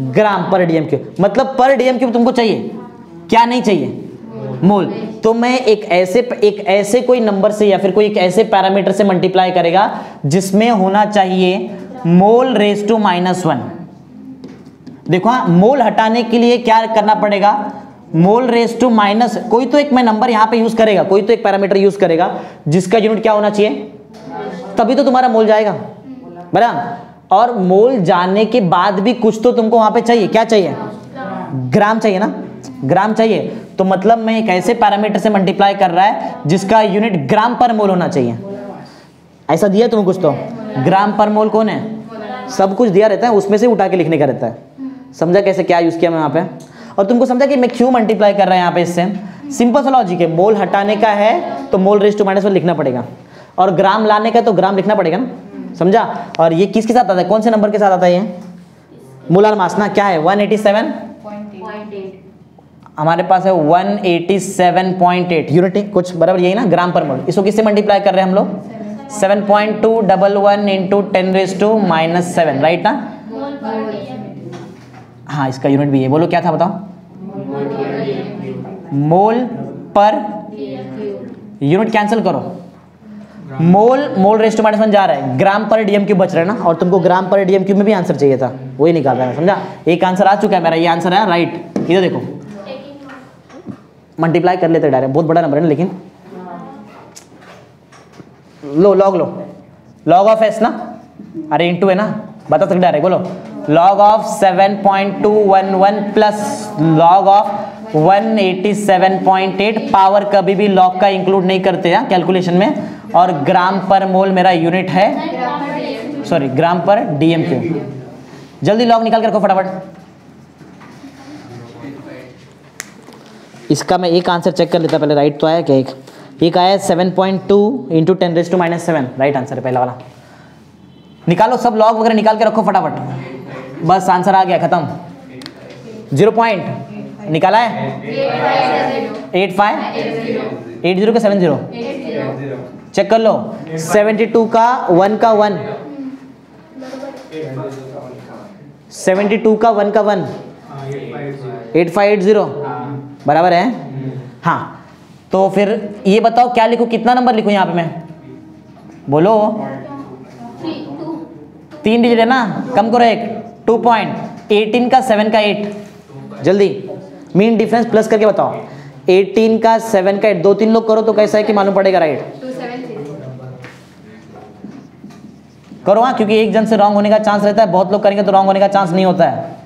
ग्राम पर डीएम क्यूब, मतलब पर डीएम क्यूब तुमको चाहिए, क्या नहीं चाहिए, मोल। तो मैं एक ऐसे कोई नंबर से या फिर कोई एक ऐसे पैरामीटर से मल्टीप्लाई करेगा जिसमें होना चाहिए मोल रेज टू -1। देखो हाँ, मोल हटाने के लिए क्या करना पड़ेगा, मोल रेज टू माइनस, कोई तो एक मैं नंबर यहां पे यूज करेगा, कोई तो एक पैरामीटर यूज करेगा जिसका यूनिट क्या होना चाहिए, तभी तो तुम्हारा मोल जाएगा, बराबर। और मोल जाने के बाद भी कुछ तो तुमको वहां पे चाहिए, क्या चाहिए, ग्राम चाहिए ना, ग्राम चाहिए। तो मतलब मैं एक ऐसे पैरामीटर से मल्टीप्लाई कर रहा है जिसका यूनिट ग्राम पर मोल होना चाहिए। ऐसा दिया तुमको कुछ तो, ग्राम पर मोल कौन है, सब कुछ दिया रहता है, उसमें से उठा के लिखने का रहता है। समझा कैसे क्या यूज किया मैं वहां पे, और तुमको समझा कि मैं क्यों मल्टीप्लाई कर रहा है यहाँ पे इससे, सिंपल सा लॉजिक है। मोल हटाने का है तो मोल रेज टू -1 लिखना पड़ेगा, और ग्राम लाने का तो ग्राम लिखना पड़ेगा ना, समझा। और ये किसके साथ आता है, कौन से नंबर के साथ आता है, ये मोलार मास ना, क्या है 187.8, हमारे पास है 187.8 यूनिट कुछ बराबर यही ना, ग्राम पर मोल। इसको किससे मल्टीप्लाई कर रहे हैं हम लोग, 7.211 इंटू 10⁻⁻7, राइट ना। हाँ इसका यूनिट भी है, बोलो क्या था बताओ, मोल पर, यूनिट कैंसिल करो, मोल रेज टू -1 जा रहा है, ग्राम पर डीएम क्यूब बच रहा है ना, और तुमको ग्राम पर डीएम क्यूब में भी आंसर चाहिए था, वही निकाल रहा है, समझा। एक आंसर आ चुका है मेरा, ये आंसर है राइट, इधर देखो मल्टीप्लाई कर लेते डायरेक्ट, बहुत बड़ा नंबर है ना, लेकिन लॉग ऑफ एस ना, अरे इंटू है ना, बता सकते डायरेक्ट, बोलो log of 7.211 plus log of 187.8, power कभी भी लॉग का इंक्लूड नहीं करते हैं कैलकुलेशन में, और ग्राम पर मोल मेरा यूनिट है, सॉरी ग्राम पर डीएम क्यूब। जल्दी लॉग निकाल कर रखो फटाफट। इसका मैं एक आंसर चेक कर लेता पहले, राइट तो आया क्या, एक आया 7.2 इंटू 10⁻⁷, राइट आंसर है पहला वाला। निकालो सब लॉग वगैरह निकाल के रखो फटाफट, बस आंसर आ गया, खत्म। 0 पॉइंट निकाला है 8580 का 70, चेक कर लो। 72 का 1 का 1, 72 का 1 का 1, 8580 बराबर है। हाँ तो फिर ये बताओ क्या लिखूं, कितना नंबर लिखूं यहाँ पे मैं, बोलो 3 डिजिट है ना, कम करो एक, 2.18 का 7 का 8, जल्दी मीन डिफरेंस प्लस करके बताओ। 18 का 7 का 8, 2-3 लोग करो तो कैसा है कि मालूम पड़ेगा, राइट करो हाँ, क्योंकि एक जन से रॉन्ग होने का चांस रहता है, बहुत लोग करेंगे तो रॉन्ग होने का चांस नहीं होता है।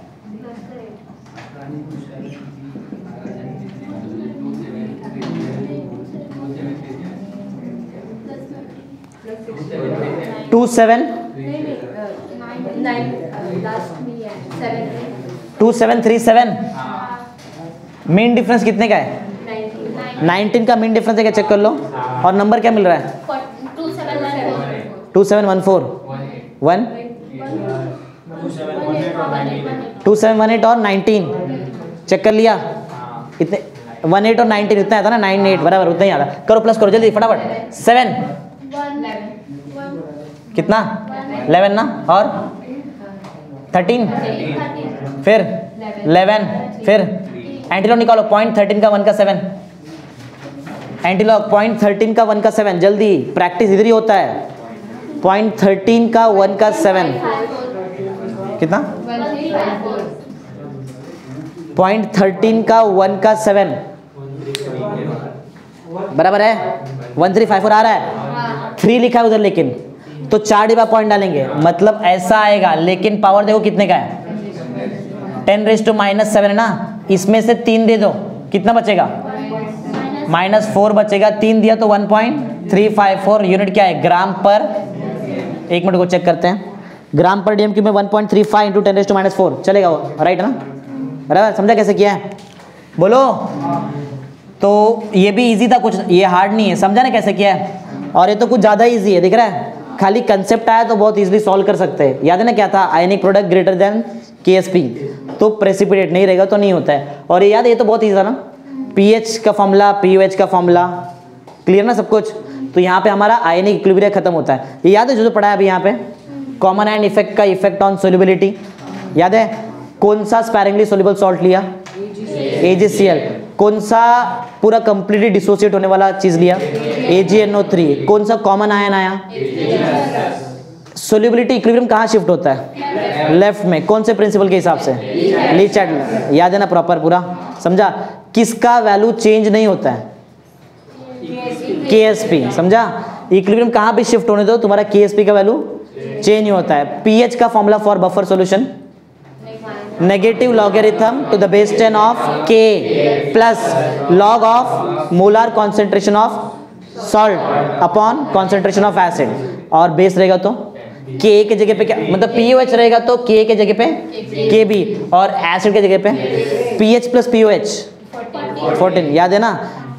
टू 2737 मीन डिफरेंस कितने का है, 19 का मीन डिफरेंस है क्या, चेक कर लो। और नंबर क्या मिल रहा है, 2714 1 2718 और 19, चेक कर लिया, इतने 18 और 19 इतना आता ना, 9 8 बराबर उतना ही आता। करो प्लस करो जल्दी फटाफट। 7 कितना 11 ना, और 13 फिर 11 फिर एंटीलॉग निकालो। 0.13 का 1 का 7 एंटीलॉग 0.13 का 1 का 7 जल्दी, प्रैक्टिस इधर ही होता है। 0.13 का 1 का 7 कितना 0.13 का 1 का 7 बराबर है 1354 आ रहा है। 3 लिखा है उधर, लेकिन तो 4 डिवा पॉइंट डालेंगे, मतलब ऐसा आएगा। लेकिन पावर देखो कितने का है, 10⁻⁻7 है ना, इसमें से 3 दे दो, कितना बचेगा -4 बचेगा। 3 दिया तो 1.354 यूनिट क्या है, ग्राम पर। एक मिनट को चेक करते हैं, ग्राम पर डीएम क्यूब में 1.35 इंटू 10⁻⁴ चलेगा वो, राइट है ना, बराबर। समझा कैसे किया है, बोलो। तो ये भी इजी था कुछ, ये हार्ड नहीं है, समझा ना कैसे किया है। और ये तो कुछ ज़्यादा इजी है, दिख रहा है, खाली कंसेप्ट आया तो बहुत इजीली सॉल्व कर सकते हैं। याद है ना क्या था, ionic product greater than KSP, तो प्रेसिपिटेट नहीं रहेगा तो नहीं होता है। और ये याद है, ये तो बहुत ईजी था ना, pH का फॉर्मूला, POH का फॉर्मूला, क्लियर ना सब कुछ। तो यहाँ पे हमारा आयनिक इक्विलिब्रियम खत्म होता है। ये याद है जो पढ़ा है अभी यहाँ पे, कॉमन आयन इफेक्ट का इफेक्ट ऑन सोल्युबिलिटी, याद है। कौन सा स्पैरिंगली सोल्युबल सॉल्ट लिया, AgCl। कौन सा पूरा कंप्लीटली डिसोसिएट होने वाला चीज लिया, AgNO3। कौन सा कॉमन आयन आया, सोल्युबिलिटी इक्विलिब्रियम कहाँ शिफ्ट होता है, लेफ्ट में। कौन से प्रिंसिपल के हिसाब से, ली चैटलर, याद है ना प्रॉपर पूरा, समझा। किसका वैल्यू चेंज नहीं होता है, KSP, समझा। इक्विलिब्रियम कहाँ भी शिफ्ट होने दो, तुम्हारा KSP का वैल्यू चेंज नहीं होता है। pH का formula for buffer solution, negative logarithm to the base 10 of K plus log of molar concentration of salt upon concentration of acid. और बेस रहेगा तो K के जगह पे क्या, मतलब POH रहेगा तो K के जगह पे KB, और एसिड के जगह पे pH प्लस POH 14, याद है ना।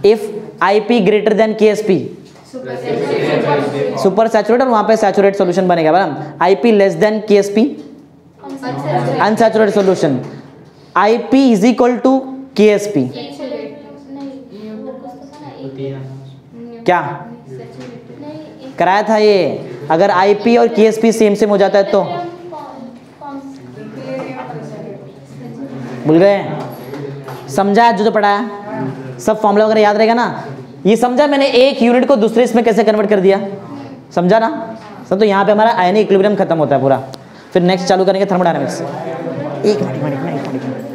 If IP greater than KSP super saturate, और वहां पे सैचुरेट सॉल्यूशन बनेगा, बराबर। IP less than KSP unsaturated solution. IP is equal to KSP, क्या कराया था ये। अगर IP और KSP सेम सेम हो जाता है तो भूल गए, समझा जो पढ़ा है, सब फॉर्मूला वगैरह याद रहेगा ना। ये समझा मैंने, एक यूनिट को दूसरे इसमें कैसे कन्वर्ट कर दिया, समझा ना सब। तो यहाँ पे हमारा आयनिक इक्विलिब्रियम खत्म होता है पूरा। फिर नेक्स्ट चालू करेंगे थर्मोडायनामिक्स। एक मिनट